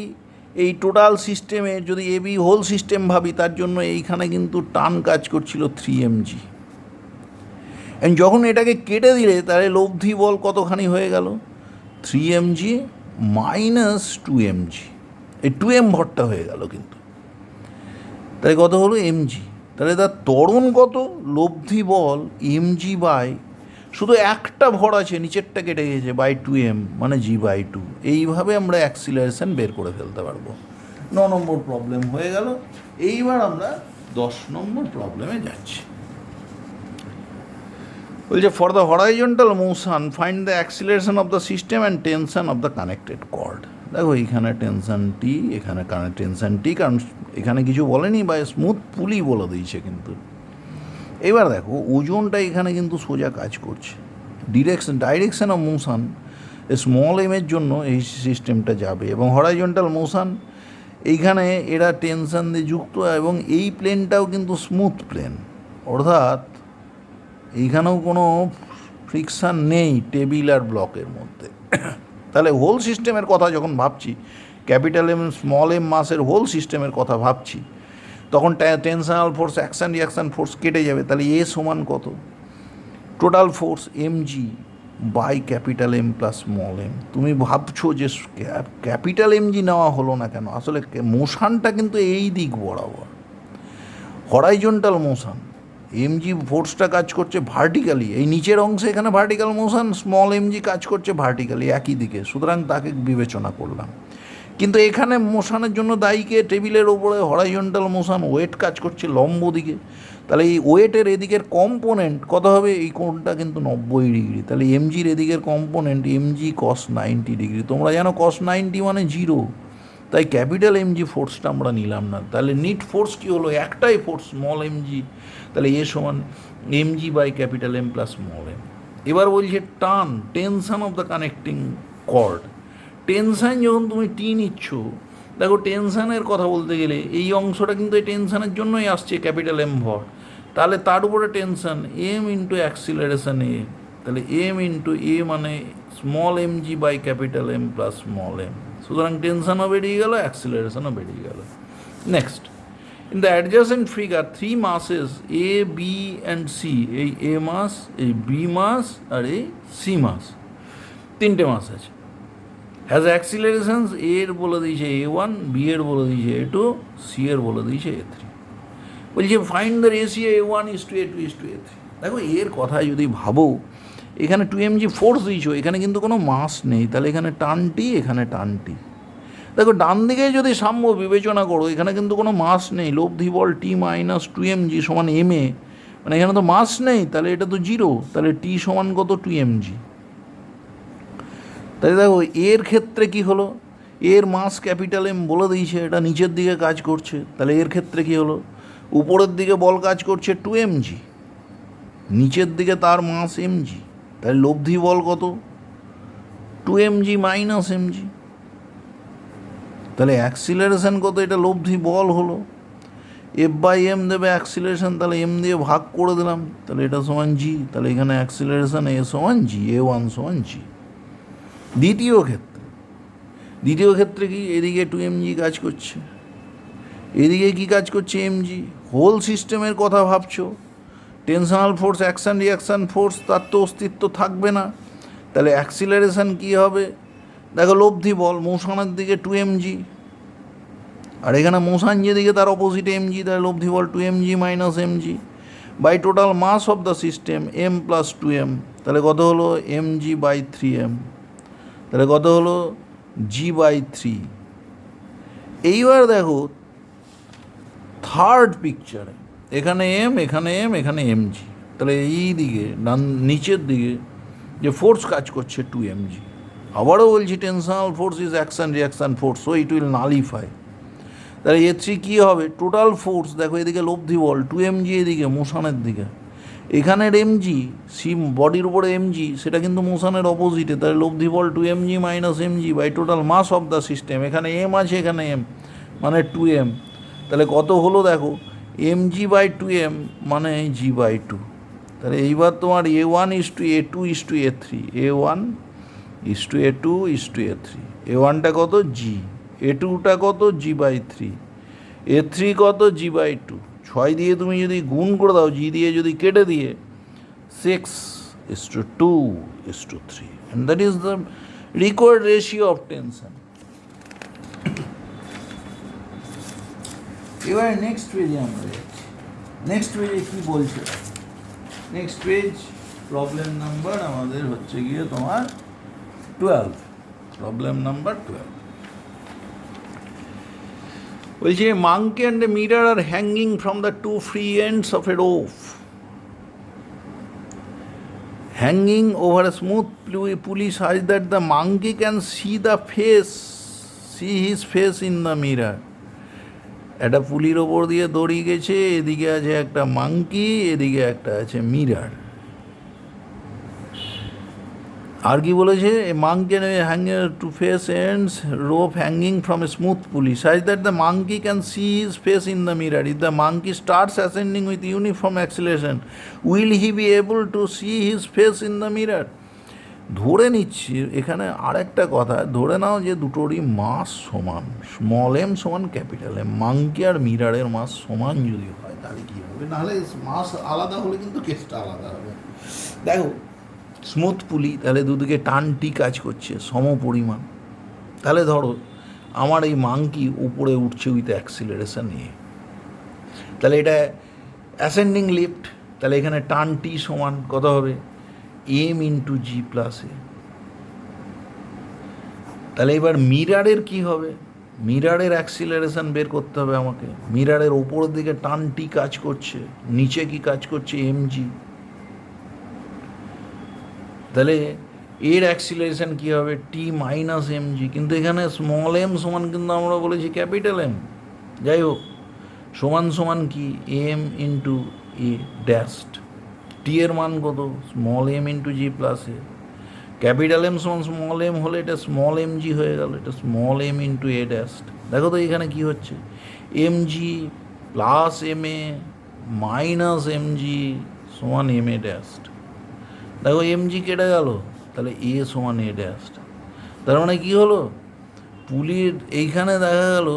এই টোটাল সিস্টেমে যদি এবি হোল সিস্টেম ভাবি, তার জন্য এইখানে কিন্তু টান কাজ করছিল 3 mg। যখন এটাকে কেটে দিলে তাহলে লব্ধি বল কতখানি হয়ে গেল, 3 mg মাইনাস 2mg, এই 2m ভরটা হয়ে গেল কিন্তু, তাহলে কত হলো mg, তাহলে তার ত্বরণ কত, লব্ধি বল mg বাই, শুধু একটা ভর আছে নিচেরটা কেটে গেছে, বাই 2m মানে g/2। এইভাবে আমরা অ্যাক্সিলারেশন বের করে ফেলতে পারবো। 9 নম্বর প্রবলেম হয়ে গেল। এইবার আমরা 10 নম্বর প্রবলেমে যাচ্ছি। বলছে for the horizontal motion find the acceleration of the system and tension of the connected cord. দেখো এইখানে টেনশন টি, এখানে টেনশন টি, কারণ এখানে কিছু বলেনি বা স্মুথ পুলি বলে দিয়েছে কিন্তু। এবার দেখো ওজনটা এখানে কিন্তু সোজা কাজ করছে, ডাইরেকশন অফ মোশন স্মল এমের জন্য এই সিস্টেমটা যাবে, এবং হরাইজন্টাল মোশন এইখানে এরা টেনশন দিয়ে যুক্ত, এবং এই প্লেনটাও কিন্তু স্মুথ প্লেন, অর্থাৎ এইখানেও কোনো ফ্রিকশান নেই টেবিল আর ব্লকের মধ্যে। তাহলে হোল সিস্টেমের কথা যখন ভাবছি, ক্যাপিটাল এম স্মল এম মাসের হোল সিস্টেমের কথা ভাবছি, তখন tensional force action reaction force কেটে যাবে। তাহলে এ সমান কত, total force mg by capital M plus small M. তুমি ভাবছো যে ক্যাপিটাল mg নেওয়া হলো না কেন, আসলে মোশনটা কিন্তু এই দিক বরাবর, হরাইজন্টাল মোশন mg ফোর্সটা কাজ করছে ভার্টিক্যালি, এই নিচের অংশে এখানে ভার্টিক্যাল মোশন, স্মল mg কাজ করছে ভার্টিক্যালি একই দিকে, সুতরাং তাকে বিবেচনা করলাম। কিন্তু এখানে মোশনের জন্য দায়ীকে টেবিলের ওপরে হরাইজন্টাল মোশন, ওয়েট কাজ করছে লম্ব দিকে, তাহলে এই ওয়েটের এদিকের কম্পোনেন্ট কত হবে, এই কোণটা কিন্তু 90 ডিগ্রি, তাহলে mgর এদিকের কম্পোনেন্ট mg cos 90 ডিগ্রি। তোমরা জানো cos 90 মানে 0, তাই ক্যাপিটাল mg ফোর্সটা আমরা নিলাম না। তাহলে নিট ফোর্স কী হলো, একটাই ফোর্স স্মল mg, তাহলে এ সমান mg by capital M plus small M. এবার বলছে টান, tension of the connecting cord. Tension যখন তুমি টি নিচ্ছ, দেখো টেনশানের কথা বলতে গেলে এই অংশটা কিন্তু এই টেনশানের জন্যই আসছে ক্যাপিটাল এম ভর, তাহলে তার উপরে tension M into acceleration A, তাহলে এম ইন্টু এ মানে small mg by capital M plus small M, সুতরাং টেনশানও বেরিয়ে গেল, অ্যাক্সিলারেশনও বেরিয়ে গেল। Next, in the adjacent figure 3 masses A B and C, এই এ মাস, এই বি মাস আর এই সি মাস, 3টে মাস আছে, হ্যাজ অ্যাক্সিলারেশনস এর বলে দিয়েছে a1, বি এর বলে দিয়েছে a2, সি এর বলে দিয়েছে a3। বলছে find the ratio a1 is to a2 is to a3। দেখো এর কথা যদি ভাবো, এখানে 2mg ফোর্স দিয়েছো, এখানে কিন্তু কোনো মাস নেই, তাহলে এখানে টানটি, এখানে টানটি। দেখো ডান দিকে যদি সাম্য বিবেচনা করো, এখানে কিন্তু কোনো মাস নেই, লব্ধি বল টি মাইনাস 2mg সমান এম এ, মানে এখানে তো মাস নেই, তাহলে এটা তো 0, তাহলে টি সমান কত 2mg। তাহলে দেখো এর ক্ষেত্রে কি হলো, এর মাস ক্যাপিটাল এম বলে দিয়েছে, এটা নিচের দিকে কাজ করছে, তাহলে এর ক্ষেত্রে কি হলো, উপরের দিকে বল কাজ করছে 2mg, নিচের দিকে তার মাস mg, তাহলে লব্ধি বল কত 2mg মাইনাস mg, তাহলে অ্যাক্সিলারেশন কত, এটা লব্ধি বল হলো, f/m দেবে অ্যাক্সিলারেশন, তাহলে m দিয়ে ভাগ করে দিলাম, তাহলে এটা সমান g, তাহলে এখানে অ্যাক্সিলারেশন a সমান g, a1 সমান g। দ্বিতীয় ক্ষেত্রে কি, এদিকে 2mg কাজ করছে, এদিকে কি কাজ করছে mg, হোল সিস্টেমের কথা ভাবছো, টেনশনাল ফোর্স অ্যাকশন রিয়াকশান ফোর্স তার তো অস্তিত্ব থাকবে না, তাহলে অ্যাক্সিলারেশন কী হবে, দেখো লব্ধি বল মোশনের দিকে 2mg, আর এখানে মোশন যেদিকে তার অপোজিটে mg, তাহলে লব্ধি বল 2mg minus mg by total mass of the system m plus 2m, তাহলে কত হলো mg বাই 3m, তাহলে কত হলো g/3। এইবার দেখো থার্ড পিকচারে, এখানে m, এখানে m, এখানে mg, তাহলে এই দিকে নিচের দিকে যে ফোর্স কাজ করছে 2mg, আবারও বলছি tensional force is action reaction force, so it will nullify. তাহলে a3 কী হবে, টোটাল ফোর্স দেখো এদিকে লব্ধি বল 2mg, এদিকে মোশনের দিকে, এখানের mg সি বডির উপরে mg, সেটা কিন্তু মোশনের অপোজিটে, তাহলে লব্ধি বল 2mg minus mg by total mass of the system, এখানে m আছে, এখানে m মানে 2m, তাহলে কত হলো দেখো mg বাই 2m মানে g/2। তাহলে এইবার তোমার a1 is to a2 is to a3, a1 is to a2 is to a3, a1টা কত g, a2টা কত g/3, a3 কত g/2, 6 দিয়ে তুমি যদি গুণ করে দাও, জি দিয়ে যদি কেটে দিয়ে 6 is to 2 is to 3, and that is the required ratio of tension. এবারে নেক্সট পেজে আমরা যাচ্ছি। নেক্সট পেজে কি বলছে? নেক্সট পেজ প্রবলেম নাম্বার আমাদের হচ্ছে গিয়ে তোমার 12, প্রবলেম নাম্বার 12 বলছে monkey and a mirror are hanging from the two free ends of a rope, hanging over a smooth pulley such that the monkey can see his face in the mirror. একটা পুলির ওপর দিয়ে দড়ি গেছে, এদিকে আছে একটা monkey, এদিকে একটা আছে মিরার। আর কি বলেছে? Monkey hanging to face ends rope hanging from a smooth pulley such that the monkey can see his face in the mirror. If the monkey starts ascending with uniform acceleration will he be able to see his face in the mirror. ধরে নিচ্ছি এখানে আরেকটা কথা, ধরে নাও যে দুটোরই মাস সমান, small M সমান ক্যাপিটাল এম। মাঙ্কি আর মিরারের মাস সমান যদি হয় তাহলে কী হবে? নাহলে মাস আলাদা হলে কিন্তু কেসটা আলাদা হবে। দেখো স্মুথ পুলি, তাহলে দুদিকে টানটি কাজ করছে সম পরিমাণ। তাহলে ধরো আমার এই মাঙ্কি উপরে উঠছে উইথ অ্যাক্সিলারেশন এ, তাহলে এটা অ্যাসেন্ডিং লিফট, তাহলে এখানে টান টি সমান কত হবে? এম ইন্টু জি প্লাস এ। তাহলে এবার মিরারের কি হবে? মিরারের অ্যাক্সিলারেশন বের করতে হবে আমাকে। মিরারের ওপরের দিকে টান টি কাজ করছে, নিচে কি কাজ করছে? M G. তাহলে এর অ্যাক্সিলারেশন কী হবে? T minus M G. কিন্তু এখানে স্মল এম সমান কিন্তু আমরা বলেছি ক্যাপিটাল এম। যাই হোক, সমান সমান কি? M into A dashed. T এর মান কত? Small M into G plus A. Capital M সমান স্মল এম হলে এটা স্মল এম জি হয়ে গেল, এটা small M into A dashed. দেখো তো এখানে কী হচ্ছে? M G plus M A minus M G সমান এম এ ড্যাশড। দেখো এম জি কেটে গেল, তাহলে এ সমান এ ড্যাশড। তার মানে কী হলো? পুলির এইখানে দেখা গেল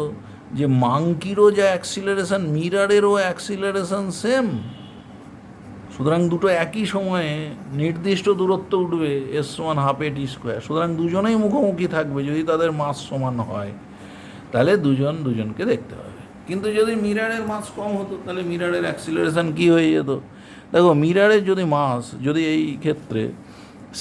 যে মাঙ্কিরও যা অ্যাক্সিলারেশন, মিরারেরও অ্যাক্সিলারেশন সেম। সুতরাং দুটো একই সময়ে নির্দিষ্ট দূরত্ব উঠবে, এস সমান হাফ এ টি স্কোয়ার। সুতরাং দুজনেই মুখোমুখি থাকবে যদি তাদের মাস সমান হয়, তাহলে দুজন দুজনকে দেখতে হবে। কিন্তু যদি মিরারের মাস কম হতো তাহলে মিরারের অ্যাক্সিলারেশন কী হয়ে যেত? দেখো মিরারের যদি মাস, যদি এই ক্ষেত্রে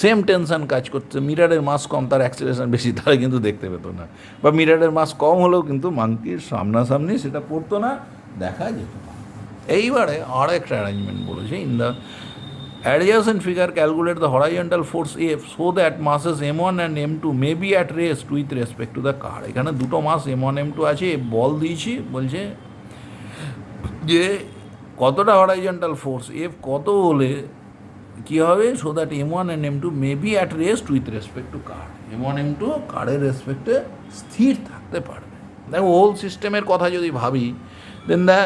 সেম টেনশন কাজ করছে, মিরারের মাস কম তার অ্যাক্সিলারেশন বেশি, তাহলে কিন্তু দেখতে পেতো না। বা মিরারের মাস কম হলেও কিন্তু মাঙ্কির সামনাসামনি সেটা পড়তো না, দেখা যেত না। এইবারে আর একটা অ্যারেঞ্জমেন্ট বলেছে, in the adjacent figure calculate the horizontal force F so that masses m1 and m2 may be at rest with respect to the car. এখানে দুটো মাস m1 m2 আছে, বল দিয়েছি, বলছে যে কতটা হরাইজন্টাল ফোর্স এফ কত হলে কী হবে? So that m1 and m2 May be at rest with respect to car. m1 m2 কারের রেসপেক্টে স্থির থাকতে পারবে। দেখো হোল সিস্টেমের কথা যদি ভাবি, then the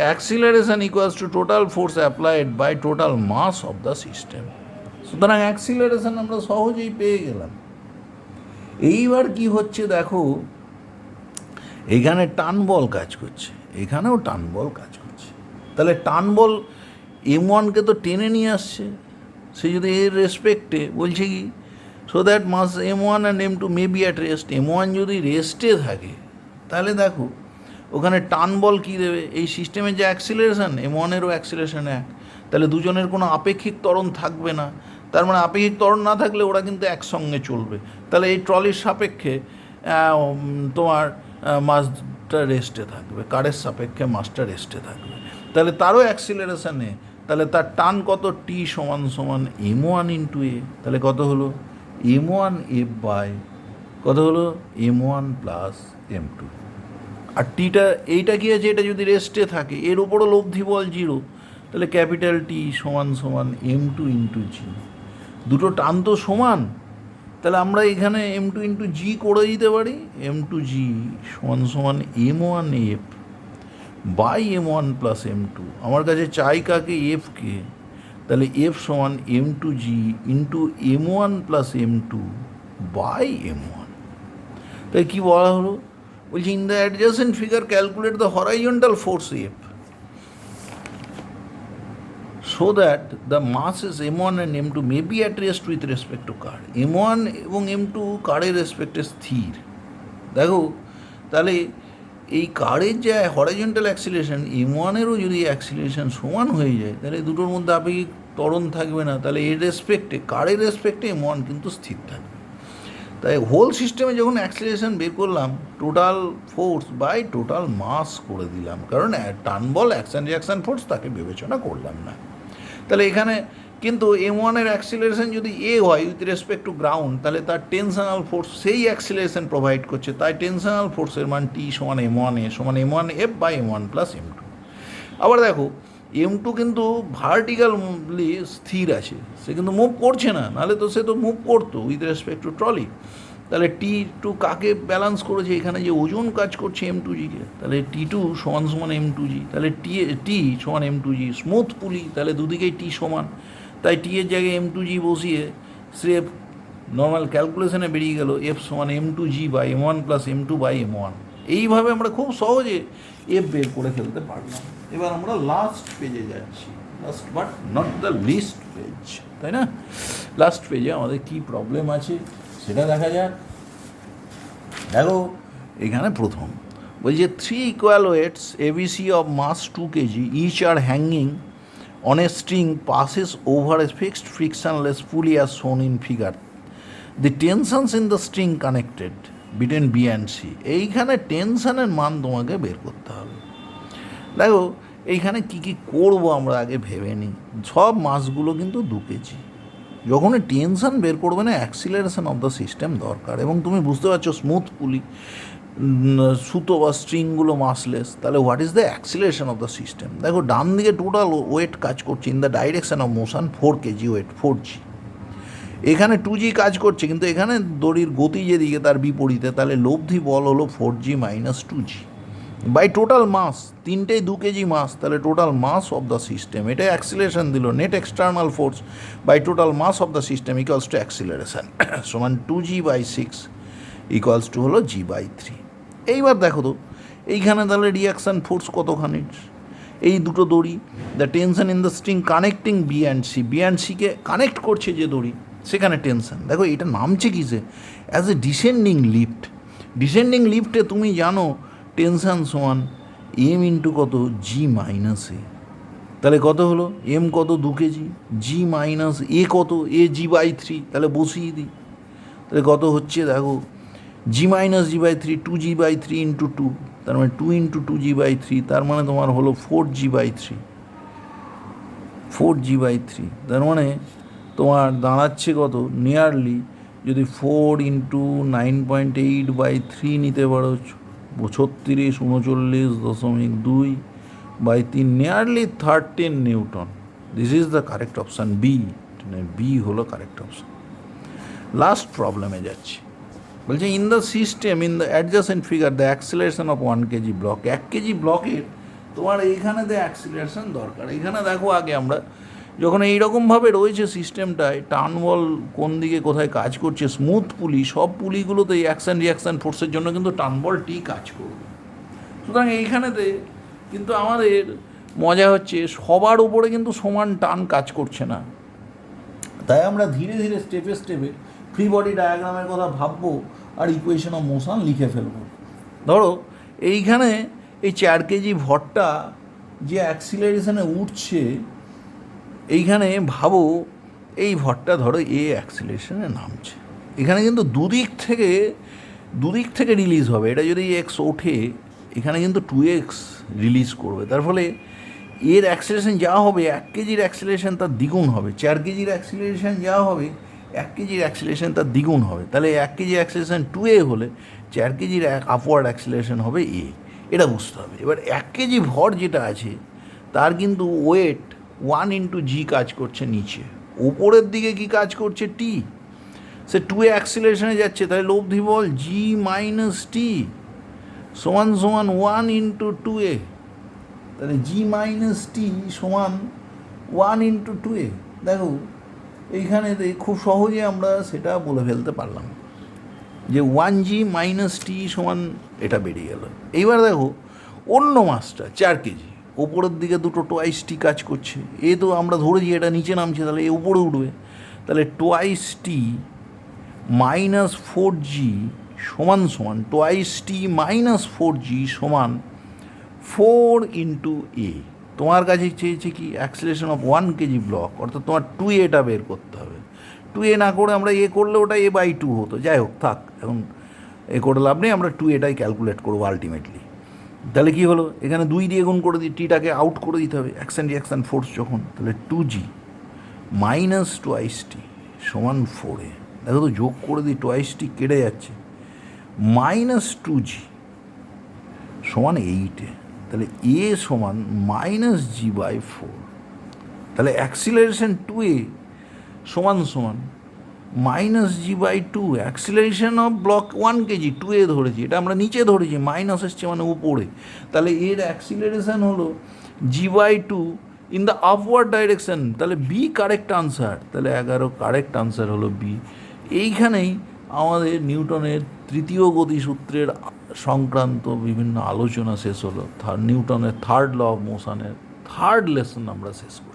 acceleration equals to total force applied by total mass of the system. সুতরাং অ্যাক্সিলারেশন আমরা সহজেই পেয়ে গেলাম। এইবার কি হচ্ছে দেখো, এখানে টান বল কাজ করছে, এখানেও টান বল কাজ করছে। তাহলে টান বল এম ওয়ানকে তো টেনে নিয়ে আসছে, সে যদি এর রেসপেক্টে বলছে কি, so that mass M one and M two may be at rest. M one যদি রেস্টে থাকে তাহলে দেখো ওখানে টান বল কী দেবে? এই সিস্টেমের যে অ্যাক্সিলারেশন, এম ওয়ানেরও অ্যাক্সিলারেশন এক, তাহলে দুজনের কোনো আপেক্ষিক ত্বরণ থাকবে না। তার মানে আপেক্ষিক ত্বরণ না থাকলে ওরা কিন্তু একসঙ্গে চলবে। তাহলে এই ট্রলির সাপেক্ষে তোমার মাসটা রেস্টে থাকবে, কারের সাপেক্ষে মাসটা রেস্টে থাকবে। তাহলে তারও অ্যাক্সিলারেশনে, তাহলে তার টান কত? টি সমান সমান এম ওয়ান ইন্টু এ। তাহলে কত হলো? এম ওয়ান এফ বাই কত হলো? M one plus M two. আর টিটা এইটা কী আছে? এটা যদি রেস্টে থাকে, এর উপরও লব্ধি বল জিরো, তাহলে ক্যাপিটাল টি সমান সমান এম টু ইন্টু জি। দুটো টান তো সমান, তাহলে আমরা এখানে এম টু ইন্টু জি করে দিতে পারি। এম টু জি সমান সমান M one F by M one plus M two. আমার কাছে চাই কাকে? এফকে। তাহলে এফ সমান M two G into M one plus M two by M one. তাই কী বলা হলো? বলছি in the adjacent figure calculate the horizontal force F so that the masses m1 and m2 may be at rest with respect to car m1 এবং m2 কারের রেসপেক্টে স্থির। দেখো তাহলে এই কারের যে হরাইজন্টাল অ্যাক্সিলারেশন m1-এরও যদি অ্যাক্সিলারেশন সমান হয়ে যায় তাহলে দুটোর মধ্যে আপেক্ষিক ত্বরণ থাকবে না, তাহলে এর রেসপেক্টে কারের রেসপেক্টে m1 কিন্তু স্থির থাকবে। তাই হোল সিস্টেমে যখন অ্যাক্সিলারেশন বের করলাম total force by total mass করে দিলাম, কারণ টার্ন বল অ্যাকশন রিয়াকশন ফোর্স তাকে বিবেচনা করলাম না। তাহলে এখানে কিন্তু m1-এর অ্যাক্সিলারেশন যদি এ হয় উইথ রেসপেক্ট টু গ্রাউন্ড, তাহলে তার টেনশনাল ফোর্স সেই অ্যাক্সিলারেশন প্রোভাইড করছে, তাই টেনশনাল ফোর্সের মান টি সমান m1 সমান m1F by m1 plus m2। আবার দেখো m2 কিন্তু ভার্টিক্যালি স্থির আছে, সে কিন্তু মুভ করছে না, নাহলে তো সে তো মুভ করতো উইথ রেসপেক্ট টু ট্রলি। তাহলে T2 কাকে ব্যালেন্স করেছে, এখানে যে ওজন কাজ করছে m2G-কে, তাহলে T2 সমান সমান m2G, তাহলে T সমান m2G। স্মুথ পুলি, তাহলে দুদিকেই T সমান, তাই T এর জায়গায় m2G বসিয়ে স্রেফ নর্মাল ক্যালকুলেশনে বেরিয়ে গেল F সমান m2G by m1 plus m2 by m1। এইভাবে আমরা খুব সহজে F বের করে ফেলতে পারলাম। এবার আমরা লাস্ট পেজে যাচ্ছি, last but not the least page, তাই না? লাস্ট পেজে আমাদের কী প্রবলেম আছে সেটা দেখা যাক। দেখো এখানে প্রথম বলছে 3 equal weights ABC of mass 2 kg each are hanging on a string passes over a fixed frictionless pulley as shown in figure. The tensions in the string connected between B and C. এইখানে টেনশনের মান তোমাকে বের করতে হবে। দেখো এইখানে কী কী করবো আমরা আগে ভেবে নিই। সব মাসগুলো কিন্তু 2 কেজি। যখনই টেনশন বের করবে না অ্যাক্সিলারেশন অফ দ্য সিস্টেম দরকার, এবং তুমি বুঝতে পারছো স্মুথ পুলি সুতো বা স্ট্রিংগুলো মাসলেস, তাহলে what is the acceleration of the system. দেখো ডান দিকে টোটাল ওয়েট কাজ করছে in the direction of motion 4 kg weight 4G। এখানে 2G কাজ করছে, কিন্তু এখানে দড়ির গতি যেদিকে তার বিপরীতে, তাহলে লব্ধি বল হলো 4G minus 2G by total মাস, তিনটেই 2 কেজি মাস, তাহলে total mass of the system, এটাই অ্যাক্সিলারেশন দিল। Net external force by total mass of the system equals to acceleration সমান 2G বাই 6 ইকুয়ালস টু হলো G বাই 3। এইবার দেখো তো এইখানে তাহলে রিয়াকশান ফোর্স কতখানি, এই দুটো দড়ি the tension in the string connecting B and C connect করছে যে দড়ি, সেখানে টেনশন। দেখো এটা নামছে কিসে, as a descending lift. Descending লিফটে তুমি জানো টেনশান সমান এম ইন্টু কত G মাইনাস এ, তাহলে কত হলো এম কত 2 কেজি, G মাইনাস এ কত এ G বাই 3, তাহলে বসিয়ে দিই, তাহলে কত হচ্ছে দেখো G minus G by 3 2G by 3 into 2, তার মানে 2 ইন্টু 2G বাই 3, তার মানে তোমার হলো 4G বাই 3 4G বাই 3, তার মানে তোমার দাঁড়াচ্ছে কত নিয়ারলি, যদি 4 ইন্টু 9.8 বাই 3 নিতে পারো 3639.2 by 3, nearly 13 newton. This is the correct option B, B হলো কারেক্ট অপশান। লাস্ট প্রবলেমে যাচ্ছি, বলছে in the system in the adjacent figure the acceleration of 1 kg block. 1 kg ব্লকের তোমার এইখানে দ্য অ্যাক্সিলারেশন দরকার। এখানে দেখো আগে আমরা যখন এইরকমভাবে রয়েছে সিস্টেমটায়, টার্ন বল কোন দিকে কোথায় কাজ করছে, স্মুথ পুলি, সব পুলিগুলোতে এই অ্যাকশন রিয়াকশান ফোর্সের জন্য কিন্তু টার্ন বল টি কাজ করবে। সুতরাং এইখানেতে কিন্তু আমাদের মজা হচ্ছে সবার উপরে কিন্তু সমান টান কাজ করছে না, তাই আমরা ধীরে ধীরে স্টেপে স্টেপে ফ্রি বডি ডায়াগ্রামের কথা ভাববো আর ইকুয়েশন অফ মোশন লিখে ফেলবো। ধরো এইখানে এই 4 কেজি ভরটা যে অ্যাক্সিলারেশনে উঠছে, এইখানে ভাবো এই ভরটা ধরো এ অ্যাক্সিলারেশনে নামছে, এখানে কিন্তু দুদিক থেকে রিলিজ হবে। এটা যদি এক্স ওঠে এখানে কিন্তু 2x রিলিজ করবে, তার ফলে এর অ্যাক্সিলারেশন যা হবে 1 কেজির অ্যাক্সিলারেশন তার দ্বিগুণ হবে। 4 কেজির অ্যাক্সিলারেশন যা হবে 1 কেজির অ্যাক্সিলারেশন তার দ্বিগুণ হবে, তাহলে 1 কেজির অ্যাক্সিলারেশন 2a হলে 4 কেজির আপওয়ার্ড অ্যাক্সিলারেশন হবে a, এটা বুঝতে হবে। এবার 1 কেজি ভর যেটা আছে তার কিন্তু ওয়েট 1 ইন্টু G কাজ করছে নিচে, ওপরের দিকে কি কাজ করছে T, সে 2a অ্যাক্সিলারেশনে যাচ্ছে, তাহলে লব্ধি বল G মাইনাস T সমান 1 ইন্টু 2a, তাহলে G মাইনাস T সমান 1 ইন্টু 2a। দেখো এইখানে খুব সহজে আমরা সেটা বলে ফেলতে পারলাম যে 1G মাইনাস T সমান এটা বেরিয়ে গেল। এইবার দেখো অন্য মাসটা 4 কেজি, ওপরের দিকে দুটো টোয়াইস টি কাজ করছে, এ তো আমরা ধরেছি এটা নিচে নামছে, তাহলে এ উপরে উঠবে, তাহলে টোয়াইস টি মাইনাস 4g সমান সমান টোয়াইস টি মাইনাস 4g সমান 4 ইন্টু এ। তোমার কাছে চেয়েছে কি অ্যাক্সিলারেশন অফ 1 কেজি ব্লক, অর্থাৎ তোমার 2a বের করতে হবে। 2a না করে আমরা এ করলে ওটা a/2 হতো, যাই হোক থাক, এখন এ করে লাভ নেই, আমরা 2a ক্যালকুলেট করবো আলটিমেটলি। তাহলে কী হলো, এখানে 2 দিয়ে গুণ করে দিই, টিটাকে আউট করে দিতে হবে অ্যাকশন রিয়াকশান ফোর্স যখন, তাহলে 2g মাইনাস টোয়াইস টি সমান 4a। দেখো তো যোগ করে দিই, টোয়াইস টি কেটে যাচ্ছে, মাইনাস 2g সমান 8a, তাহলে এ সমান মাইনাস g/4। তাহলে অ্যাক্সিলারেশন 2a সমান সমান minus g/2, acceleration of block 1 KG, 2a ধরেছি, এটা আমরা নিচে ধরেছি, মাইনাস এসছে মানে উপরে, তাহলে এর অ্যাক্সিলারেশন হলো g/2 in the upward direction, তাহলে বি কারেক্ট আনসার, তাহলে 11 কারেক্ট আনসার হলো বি। এইখানেই আমাদের নিউটনের তৃতীয় গতিসূত্রের সংক্রান্ত বিভিন্ন আলোচনা শেষ হলো, নিউটনের থার্ড ল অফ মোশনের থার্ড লেসন আমরা শেষ করলাম।